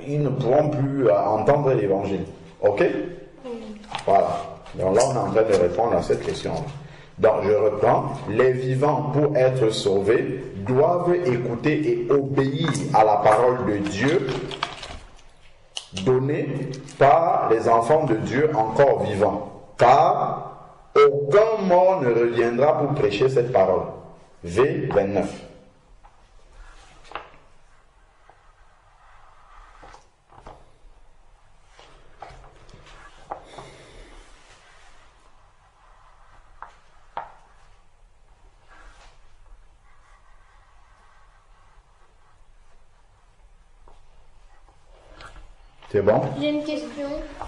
ils ne pourront plus entendre l'évangile. Ok? Voilà. Donc là, on est en train de répondre à cette question. Donc je reprends. Les vivants, pour être sauvés, doivent écouter et obéir à la parole de Dieu donnée par les enfants de Dieu encore vivants. Car aucun mort ne reviendra pour prêcher cette parole. V29. C'est bon? J'ai une question.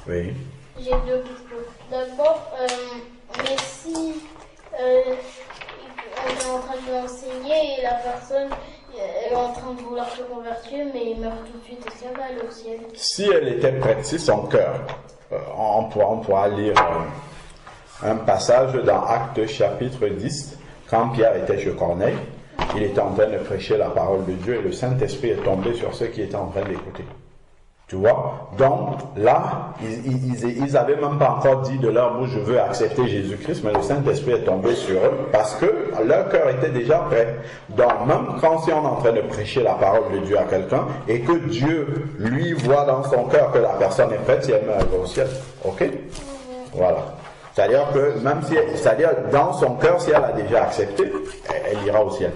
Oui. J'ai deux questions. D'abord, mais si on est en train de l'enseigner et la personne est en train de vouloir se convertir, mais il meurt tout de suite, est-ce qu'elle va aller au ciel? Si elle était prête, si son cœur, on pourra lire un passage dans Actes chapitre 10, quand Pierre était chez Corneille, il était en train de prêcher la parole de Dieu et le Saint-Esprit est tombé sur ceux qui étaient en train d'écouter. Tu vois? Donc là, ils n'avaient même pas encore dit de leur bouche, je veux accepter Jésus-Christ, mais le Saint-Esprit est tombé sur eux parce que leur cœur était déjà prêt. Donc même quand si on est en train de prêcher la parole de Dieu à quelqu'un et que Dieu, lui, voit dans son cœur que la personne est prête, si elle meurt, elle va au ciel. Ok? Voilà. C'est-à-dire que même si, c'est-à-dire dans son cœur, si elle a déjà accepté, elle ira au ciel.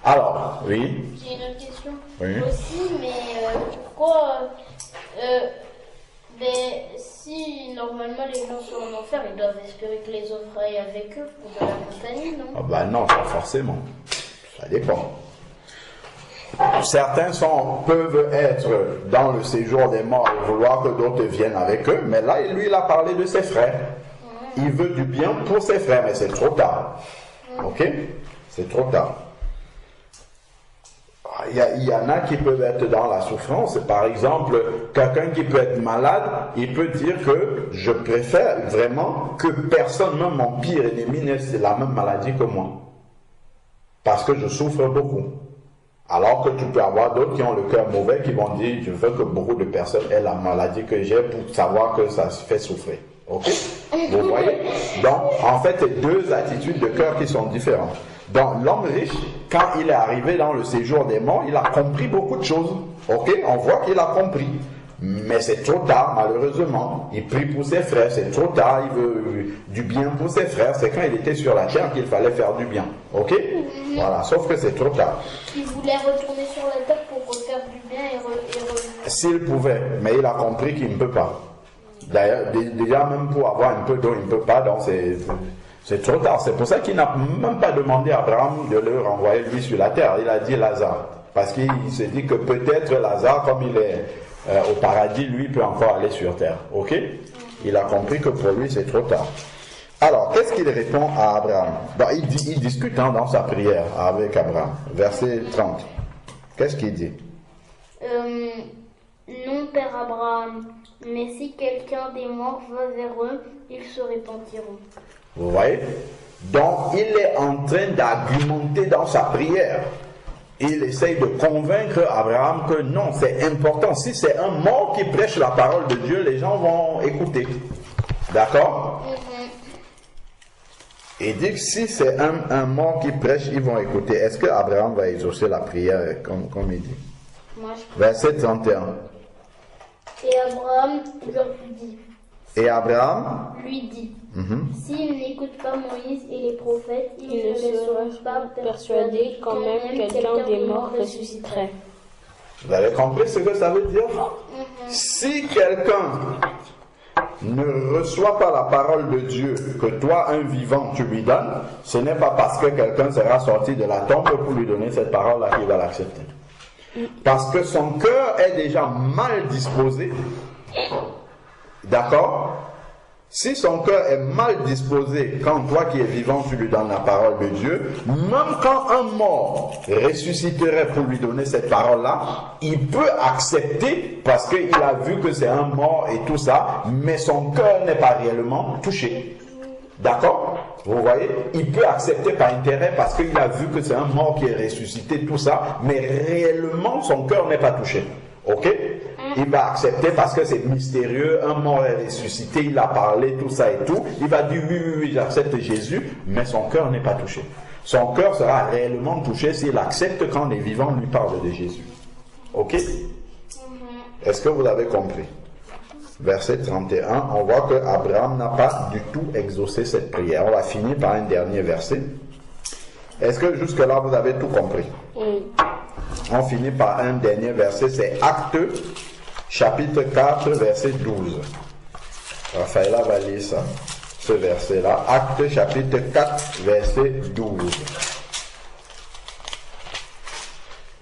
Alors, oui. J'ai une autre question aussi, mais pourquoi si normalement les gens sont en enfer, ils doivent espérer que les autres aillent avec eux pour de la compagnie, non? Ah ben non, pas forcément. Ça dépend. Certains peuvent être dans le séjour des morts et vouloir que d'autres viennent avec eux, mais là, lui, il a parlé de ses frères. Il veut du bien pour ses frères, mais c'est trop tard. Ok? C'est trop tard. Il y en a qui peuvent être dans la souffrance. Par exemple, quelqu'un qui peut être malade, il peut dire que je préfère vraiment que personne, même mon pire ennemi, n'ait la même maladie que moi. Parce que je souffre beaucoup. Alors que tu peux avoir d'autres qui ont le cœur mauvais, qui vont dire, je veux que beaucoup de personnes aient la maladie que j'ai pour savoir que ça se fait souffrir. Ok? Vous voyez? Donc, en fait, c'est deux attitudes de cœur qui sont différentes. Donc, l'homme riche, quand il est arrivé dans le séjour des morts, il a compris beaucoup de choses. Ok? On voit qu'il a compris. Mais c'est trop tard, malheureusement. Il prie pour ses frères, c'est trop tard. Il veut du bien pour ses frères. C'est quand il était sur la terre qu'il fallait faire du bien. Ok? Voilà, sauf que c'est trop tard. Il voulait retourner sur la terre pour refaire du bien et revenir. S'il pouvait, mais il a compris qu'il ne peut pas. D'ailleurs, déjà même pour avoir un peu d'eau, il ne peut pas, donc c'est trop tard. C'est pour ça qu'il n'a même pas demandé à Abraham de le renvoyer lui sur la terre. Il a dit Lazare. Parce qu'il s'est dit que peut-être Lazare, comme il est au paradis, lui peut encore aller sur terre. Ok? Il a compris que pour lui c'est trop tard. Alors, qu'est-ce qu'il répond à Abraham? Il discute dans sa prière avec Abraham. Verset 30. Qu'est-ce qu'il dit? Non, Père Abraham, mais si quelqu'un des morts va vers eux, ils se repentiront. Vous voyez? Donc, il est en train d'argumenter dans sa prière. Il essaye de convaincre Abraham que non, c'est important. Si c'est un mort qui prêche la parole de Dieu, les gens vont écouter. D'accord? Il dit que si c'est un mort qui prêche, ils vont écouter. Est-ce que Abraham va exaucer la prière comme il dit? Verset 31. Et Abraham lui dit. Et Abraham lui dit. S'ils n'écoutent pas Moïse et les prophètes, ils ne seront pas persuadés quand même quelqu'un des morts ressusciterait. Vous avez compris ce que ça veut dire? Si quelqu'un ne reçoit pas la parole de Dieu que toi, un vivant, tu lui donnes, ce n'est pas parce que quelqu'un sera sorti de la tombe pour lui donner cette parole-là qu'il va l'accepter. Parce que son cœur est déjà mal disposé. D'accord? Si son cœur est mal disposé, quand toi qui es vivant, tu lui donnes la parole de Dieu, même quand un mort ressusciterait pour lui donner cette parole-là, il peut accepter parce qu'il a vu que c'est un mort et tout ça, mais son cœur n'est pas réellement touché. D'accord? Vous voyez? Il peut accepter par intérêt parce qu'il a vu que c'est un mort qui est ressuscité, tout ça, mais réellement son cœur n'est pas touché. Ok? Il va accepter parce que c'est mystérieux, un mort est ressuscité, il a parlé, tout ça et tout. Il va dire oui, j'accepte Jésus, mais son cœur n'est pas touché. Son cœur sera réellement touché s'il accepte quand les vivants lui parlent de Jésus. Ok? Est-ce que vous avez compris? Verset 31, on voit que Abraham n'a pas du tout exaucé cette prière. On va finir par un dernier verset. Est-ce que jusque-là vous avez tout compris? Oui. On finit par un dernier verset, c'est Actes, chapitre 4, verset 12. Raphaëla va lire ça, ce verset-là. Actes, chapitre 4, verset 12.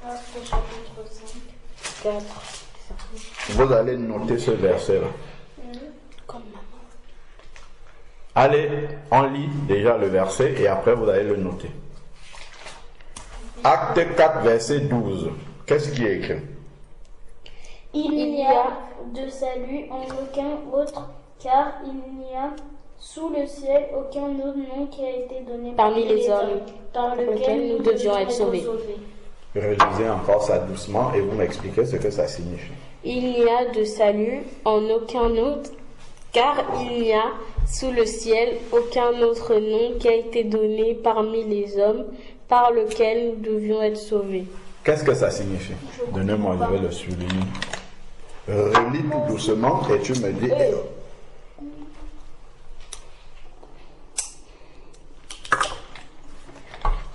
Actes chapitre 5. 4. Vous allez noter ce verset-là. Comme maman. Allez, on lit déjà le verset et après vous allez le noter. Acte 4, verset 12. Qu'est-ce qui est écrit? Il n'y a de salut en aucun autre, car il n'y a sous le ciel aucun autre nom qui a été donné Parmi les hommes, par lequel nous devions être sauvés. Relisez encore ça doucement et vous m'expliquez ce que ça signifie. Il n'y a de salut en aucun autre, car il n'y a sous le ciel aucun autre nom qui a été donné parmi les hommes par lequel nous devions être sauvés. Qu'est-ce que ça signifie? Donnez-moi, je vais le souligner. Relis tout doucement et tu me dis.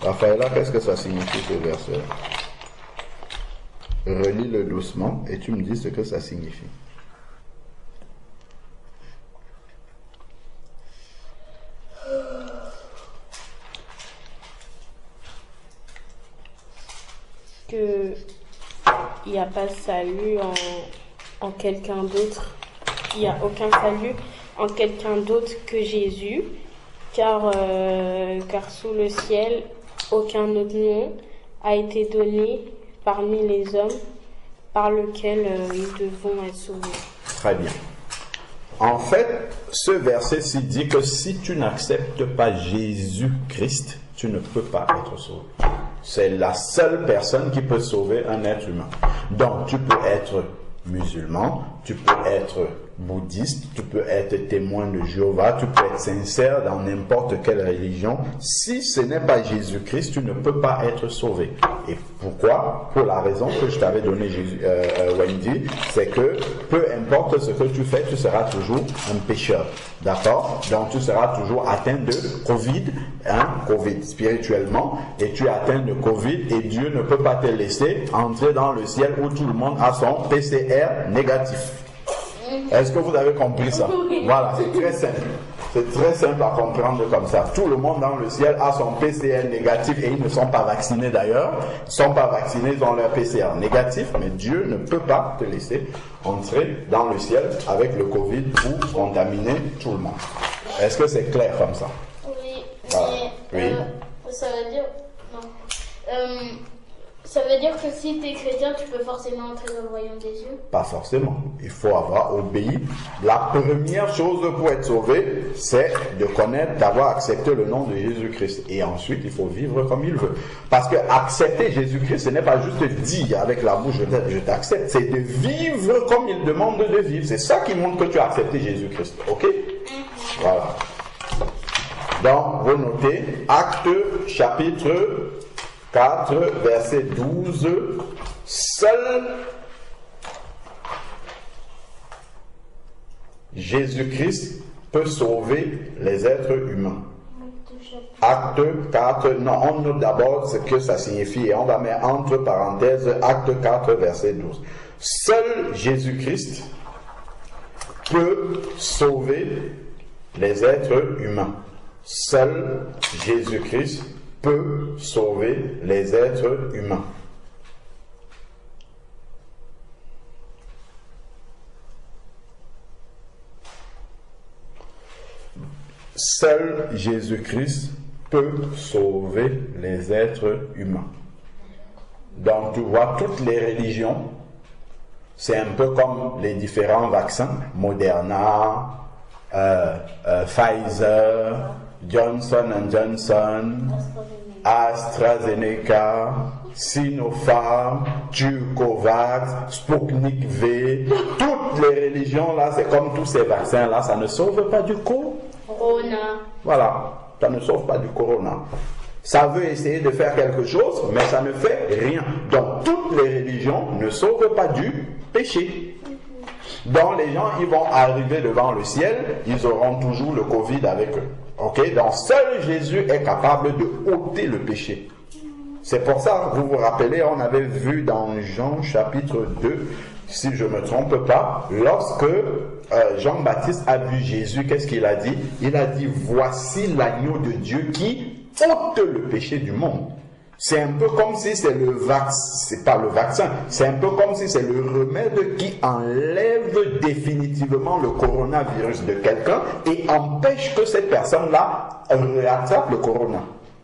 Raphaëla, qu'est-ce que ça signifie ce verset? Relis-le doucement et tu me dis ce que ça signifie. Que il n'y a pas de salut en quelqu'un d'autre. Il n'y a aucun salut en quelqu'un d'autre que Jésus, car sous le ciel, aucun autre nom a été donné parmi les hommes par lequel nous devons être sauvés. Très bien. En fait, ce verset-ci dit que si tu n'acceptes pas Jésus-Christ, tu ne peux pas être sauvé. C'est la seule personne qui peut sauver un être humain. Donc, tu peux être musulman, tu peux être bouddhiste, tu peux être témoin de Jéhovah, tu peux être sincère dans n'importe quelle religion. Si ce n'est pas Jésus-Christ, tu ne peux pas être sauvé. Et pourquoi? Pour la raison que je t'avais donnée, Wendy, c'est que peu importe ce que tu fais, tu seras toujours un pécheur. D'accord? Donc tu seras toujours atteint de Covid, Covid spirituellement, et tu es atteint de Covid et Dieu ne peut pas te laisser entrer dans le ciel où tout le monde a son PCR négatif. Est-ce que vous avez compris ça? Voilà, c'est très simple. C'est très simple à comprendre comme ça. Tout le monde dans le ciel a son PCR négatif et ils ne sont pas vaccinés d'ailleurs. Ils ne sont pas vaccinés, ils ont leur PCR négatif, mais Dieu ne peut pas te laisser entrer dans le ciel avec le Covid pour contaminer tout le monde. Est-ce que c'est clair comme ça? Oui, Voilà. mais Oui. ça veut dire... Non. Ça veut dire que si tu es chrétien, tu peux forcément entrer dans le royaume des cieux? Pas forcément. Il faut avoir obéi. La première chose pour être sauvé, c'est de connaître, d'avoir accepté le nom de Jésus-Christ. Et ensuite, il faut vivre comme il veut. Parce que accepter Jésus-Christ, ce n'est pas juste dire avec la bouche, je t'accepte. C'est de vivre comme il demande de vivre. C'est ça qui montre que tu as accepté Jésus-Christ. Ok? Voilà. Donc, vous notez, Actes, chapitre 4, verset 12, seul Jésus-Christ peut sauver les êtres humains. Acte 4, non, on note d'abord ce que ça signifie et on va mettre entre parenthèses Acte 4, verset 12. Seul Jésus-Christ peut sauver les êtres humains. Seul Jésus-Christ peut sauver les êtres humains. seul Jésus-Christ peut sauver les êtres humains. Donc tu vois, toutes les religions, c'est un peu comme les différents vaccins, Moderna, Pfizer, Johnson & Johnson, AstraZeneca, Sinopharm, Turcovax, Sputnik V, toutes les religions là, c'est comme tous ces vaccins là, ça ne sauve pas du Corona. Voilà, ça ne sauve pas du corona. Ça veut essayer de faire quelque chose, mais ça ne fait rien. Donc toutes les religions ne sauvent pas du péché. Donc les gens, ils vont arriver devant le ciel, ils auront toujours le Covid avec eux. Ok, donc seul Jésus est capable de ôter le péché. C'est pour ça, vous vous rappelez, on avait vu dans Jean chapitre 2, si je ne me trompe pas, lorsque Jean-Baptiste a vu Jésus, qu'est-ce qu'il a dit? Il a dit, voici l'agneau de Dieu qui ôte le péché du monde. C'est un peu comme si c'est le vaccin, c'est pas le vaccin, c'est un peu comme si c'est le remède qui enlève définitivement le coronavirus de quelqu'un et empêche que cette personne-là rattrape le corona.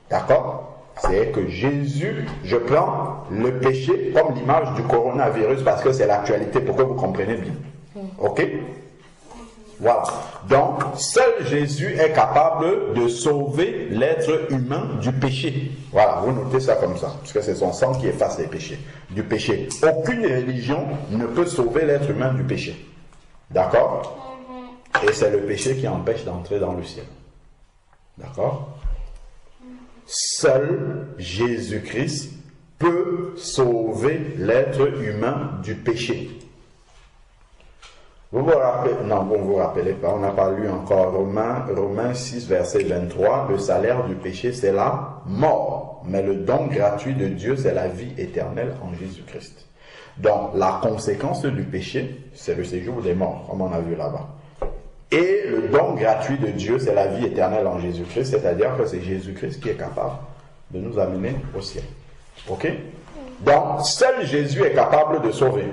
D'accord? C'est que Jésus, je prends le péché comme l'image du coronavirus parce que c'est l'actualité pour que vous compreniez bien. Ok? Voilà. Donc, seul Jésus est capable de sauver l'être humain du péché. Voilà, vous notez ça comme ça, parce que c'est son sang qui efface les péchés. Du péché. Aucune religion ne peut sauver l'être humain du péché. D'accord? Et c'est le péché qui empêche d'entrer dans le ciel. D'accord? Seul Jésus-Christ peut sauver l'être humain du péché. Vous vous rappelez, non, vous ne vous rappelez pas, on n'a pas lu encore Romains 6, verset 23, le salaire du péché c'est la mort, mais le don gratuit de Dieu c'est la vie éternelle en Jésus-Christ. Donc la conséquence du péché c'est le séjour des morts, comme on a vu là-bas. Et le don gratuit de Dieu c'est la vie éternelle en Jésus-Christ, c'est-à-dire que c'est Jésus-Christ qui est capable de nous amener au ciel. Ok? Donc seul Jésus est capable de sauver.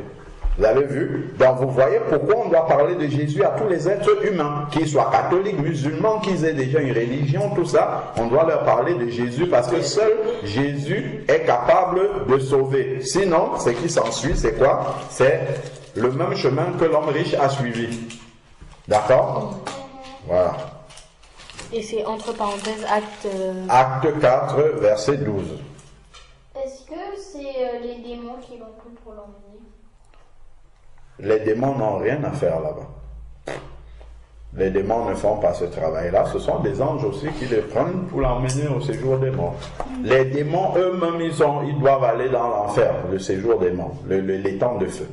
Vous avez vu? Donc vous voyez pourquoi on doit parler de Jésus à tous les êtres humains, qu'ils soient catholiques, musulmans, qu'ils aient déjà une religion, tout ça, on doit leur parler de Jésus parce que seul Jésus est capable de sauver. Sinon, ce qui s'ensuit, c'est quoi? C'est le même chemin que l'homme riche a suivi. D'accord? Voilà. Et c'est entre parenthèses Acte 4, verset 12. Est-ce que c'est les démons qui l'ont pris pour l'emmener? Les démons n'ont rien à faire là-bas. Les démons ne font pas ce travail-là. Ce sont des anges aussi qui les prennent pour l'emmener au séjour des morts. Les démons eux-mêmes, ils doivent aller dans l'enfer, le séjour des morts, les temps de feu.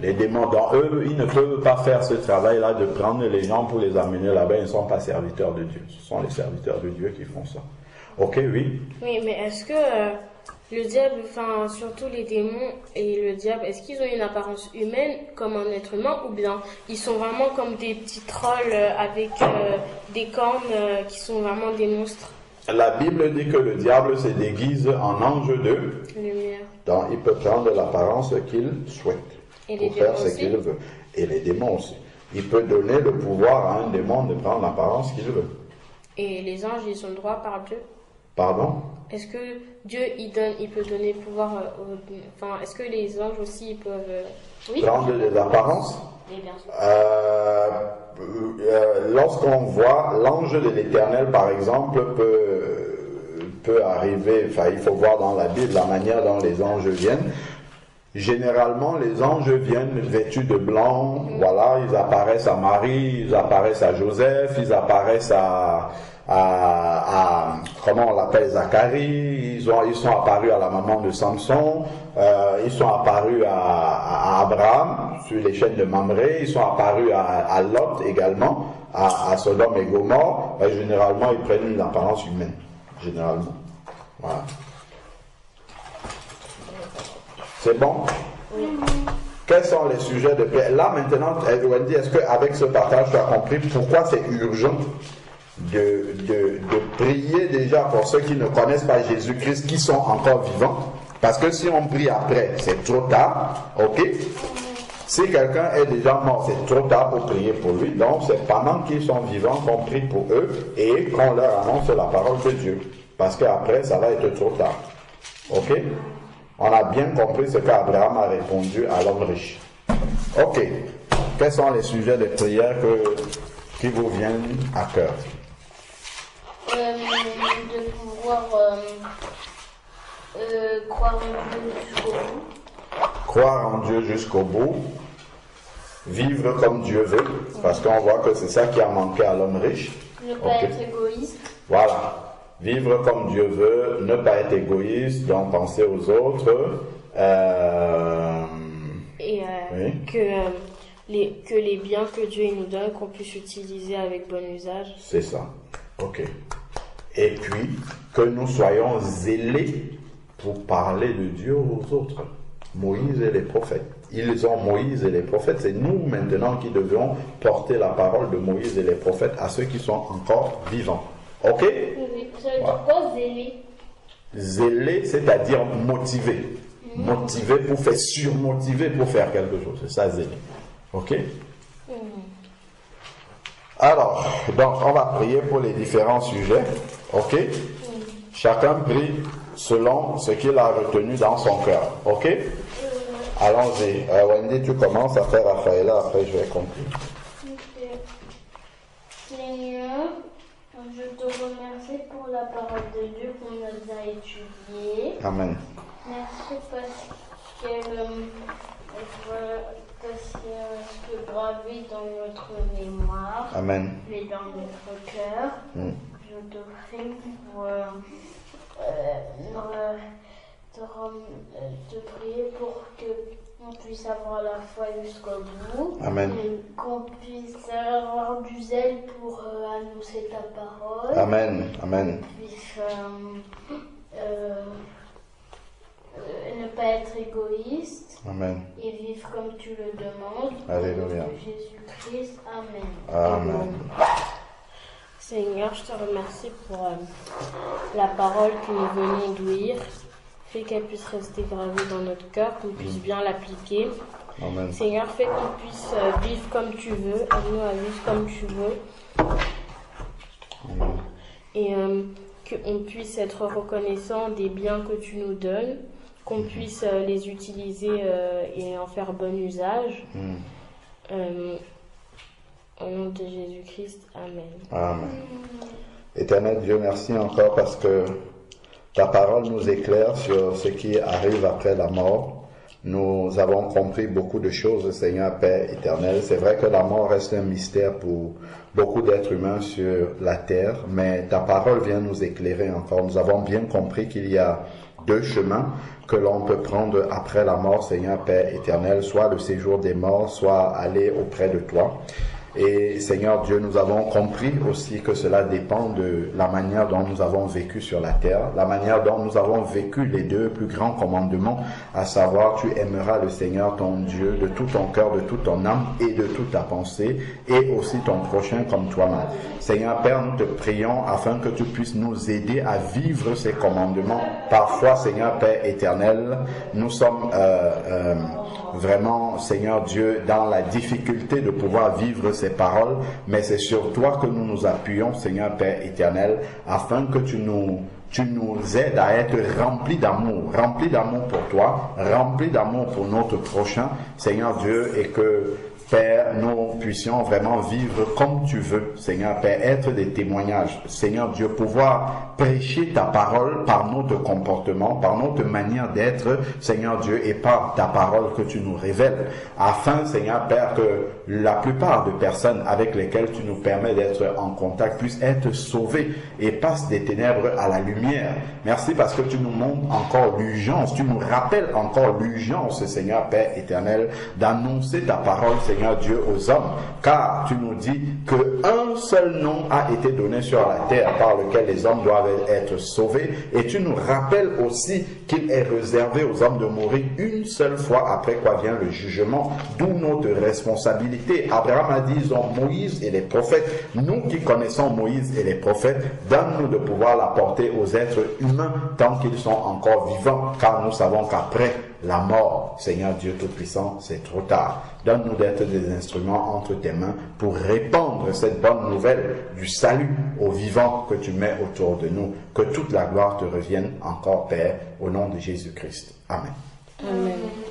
Les démons, dans eux, ils ne peuvent pas faire ce travail-là de prendre les gens pour les amener là-bas. Ils ne sont pas serviteurs de Dieu. Ce sont les serviteurs de Dieu qui font ça. Ok, oui? Oui, mais est-ce que le diable, enfin surtout les démons et le diable, est-ce qu'ils ont une apparence humaine comme un être humain ou bien ils sont vraiment comme des petits trolls avec des cornes qui sont vraiment des monstres? La Bible dit que le diable se déguise en ange de lumière. Donc il peut prendre l'apparence qu'il souhaite Et pour faire ce qu'il veut. Et les démons aussi. Il peut donner le pouvoir à un démon de prendre l'apparence qu'il veut. Et les anges, ils ont le droit par Dieu? Pardon? Est-ce que Dieu, il peut donner le pouvoir enfin, est-ce que les anges aussi, ils peuvent... Oui. Prendre des apparences? Oui, bien sûr. Lorsqu'on voit l'ange de l'Éternel, par exemple, peut arriver, enfin, il faut voir dans la Bible la manière dont les anges viennent. Généralement, les anges viennent vêtus de blanc, voilà, ils apparaissent à Marie, ils apparaissent à Joseph, ils apparaissent à comment on l'appelle, Zacharie, ils sont apparus à la maman de Samson, ils sont apparus à Abraham sur les chaînes de Mamré, ils sont apparus à Lot également, à Sodome et Gomorrhe. Généralement, ils prennent une apparence humaine, généralement. Voilà. C'est bon? Oui. Quels sont les sujets de paix? Là maintenant, Wendy, est-ce qu'avec ce partage, tu as compris pourquoi c'est urgent de prier déjà pour ceux qui ne connaissent pas Jésus-Christ, qui sont encore vivants? Parce que si on prie après, c'est trop tard, ok? Si quelqu'un est déjà mort, c'est trop tard pour prier pour lui. Donc, c'est pendant qu'ils sont vivants qu'on prie pour eux et qu'on leur annonce la parole de Dieu. Parce qu'après, ça va être trop tard. Ok? On a bien compris ce qu'Abraham a répondu à l'homme riche. Ok. Quels sont les sujets de prière qui vous viennent à cœur? De pouvoir croire en Dieu jusqu'au bout. Croire en Dieu jusqu'au bout, vivre comme Dieu veut, parce qu'on voit que c'est ça qui a manqué à l'homme riche. Ne pas être égoïste. Voilà, vivre comme Dieu veut, ne pas être égoïste, donc penser aux autres. Oui. Que les biens que Dieu nous donne, qu'on puisse utiliser avec bon usage. C'est ça, ok. Et puis, que nous soyons zélés pour parler de Dieu aux autres. Moïse et les prophètes. Ils ont Moïse et les prophètes. C'est nous maintenant qui devions porter la parole de Moïse et les prophètes à ceux qui sont encore vivants. Ok? Oui. Ça veut dire quoi, zélé? Zélé, c'est-à-dire motivé. Motivé pour faire, surmotivé pour faire quelque chose. C'est ça, zélé. Ok? Alors, donc, on va prier pour les différents sujets. Ok? Chacun prie selon ce qu'il a retenu dans son cœur. Ok? Allons-y. Wendy, tu commences à faire Raphaëla, après je vais conclure. Okay. Seigneur, je te remercie pour la parole de Dieu qu'on nous a étudiée. Amen. Merci parce qu'elle reste gravée dans notre mémoire. Amen. Et dans notre cœur. Je te prie pour te prier pour qu'on puisse avoir la foi jusqu'au bout. Amen. Qu'on puisse avoir du zèle pour annoncer ta parole. Amen. Amen. Qu'on puisse ne pas être égoïste. Amen. Et vivre comme tu le demandes. Alléluia. Au nom de Jésus-Christ. Amen. Amen. Seigneur, je te remercie pour la parole que nous venons d'ouïr. Fais qu'elle puisse rester gravée dans notre cœur, qu'on puisse bien l'appliquer. Amen. Seigneur, fais qu'on puisse vivre comme tu veux, aide-nous à vivre comme tu veux. Amen. Et qu'on puisse être reconnaissant des biens que tu nous donnes, qu'on puisse les utiliser et en faire bon usage. Au nom de Jésus-Christ, Amen. Amen. Éternel Dieu, merci encore parce que ta parole nous éclaire sur ce qui arrive après la mort. Nous avons compris beaucoup de choses, Seigneur Père éternel. C'est vrai que la mort reste un mystère pour beaucoup d'êtres humains sur la terre, mais ta parole vient nous éclairer encore. Nous avons bien compris qu'il y a deux chemins que l'on peut prendre après la mort, Seigneur Père éternel, soit le séjour des morts, soit aller auprès de toi. Et Seigneur Dieu, nous avons compris aussi que cela dépend de la manière dont nous avons vécu sur la terre, la manière dont nous avons vécu les deux plus grands commandements, à savoir tu aimeras le Seigneur ton Dieu de tout ton cœur, de toute ton âme et de toute ta pensée, et aussi ton prochain comme toi-même. Seigneur Père, nous te prions afin que tu puisses nous aider à vivre ces commandements. Parfois, Seigneur Père éternel, nous sommes vraiment, Seigneur Dieu, dans la difficulté de pouvoir vivre ces paroles, mais c'est sur toi que nous nous appuyons, Seigneur Père éternel, afin que tu nous aides à être remplis d'amour pour toi, remplis d'amour pour notre prochain, Seigneur Dieu, et que Père, nous puissions vraiment vivre comme tu veux, Seigneur Père, être des témoignages, Seigneur Dieu, pouvoir prêcher ta parole par notre comportement, par notre manière d'être, Seigneur Dieu, et par ta parole que tu nous révèles, afin, Seigneur Père, que la plupart de personnes avec lesquelles tu nous permets d'être en contact puissent être sauvées et passent des ténèbres à la lumière. Merci parce que tu nous montres encore l'urgence, tu nous rappelles encore l'urgence, Seigneur Père éternel, d'annoncer ta parole, Seigneur Seigneur Dieu, aux hommes, car tu nous dis qu'un seul nom a été donné sur la terre par lequel les hommes doivent être sauvés, et tu nous rappelles aussi qu'il est réservé aux hommes de mourir une seule fois, après quoi vient le jugement, d'où notre responsabilité. Abraham a dit, ils ont Moïse et les prophètes. Nous qui connaissons Moïse et les prophètes, donne-nous de pouvoir l'apporter aux êtres humains tant qu'ils sont encore vivants, car nous savons qu'après la mort, Seigneur Dieu Tout-Puissant, c'est trop tard. Donne-nous d'être des instruments entre tes mains pour répandre cette bonne nouvelle du salut aux vivants que tu mets autour de nous. Que toute la gloire te revienne encore, Père, au nom de Jésus-Christ. Amen. Amen.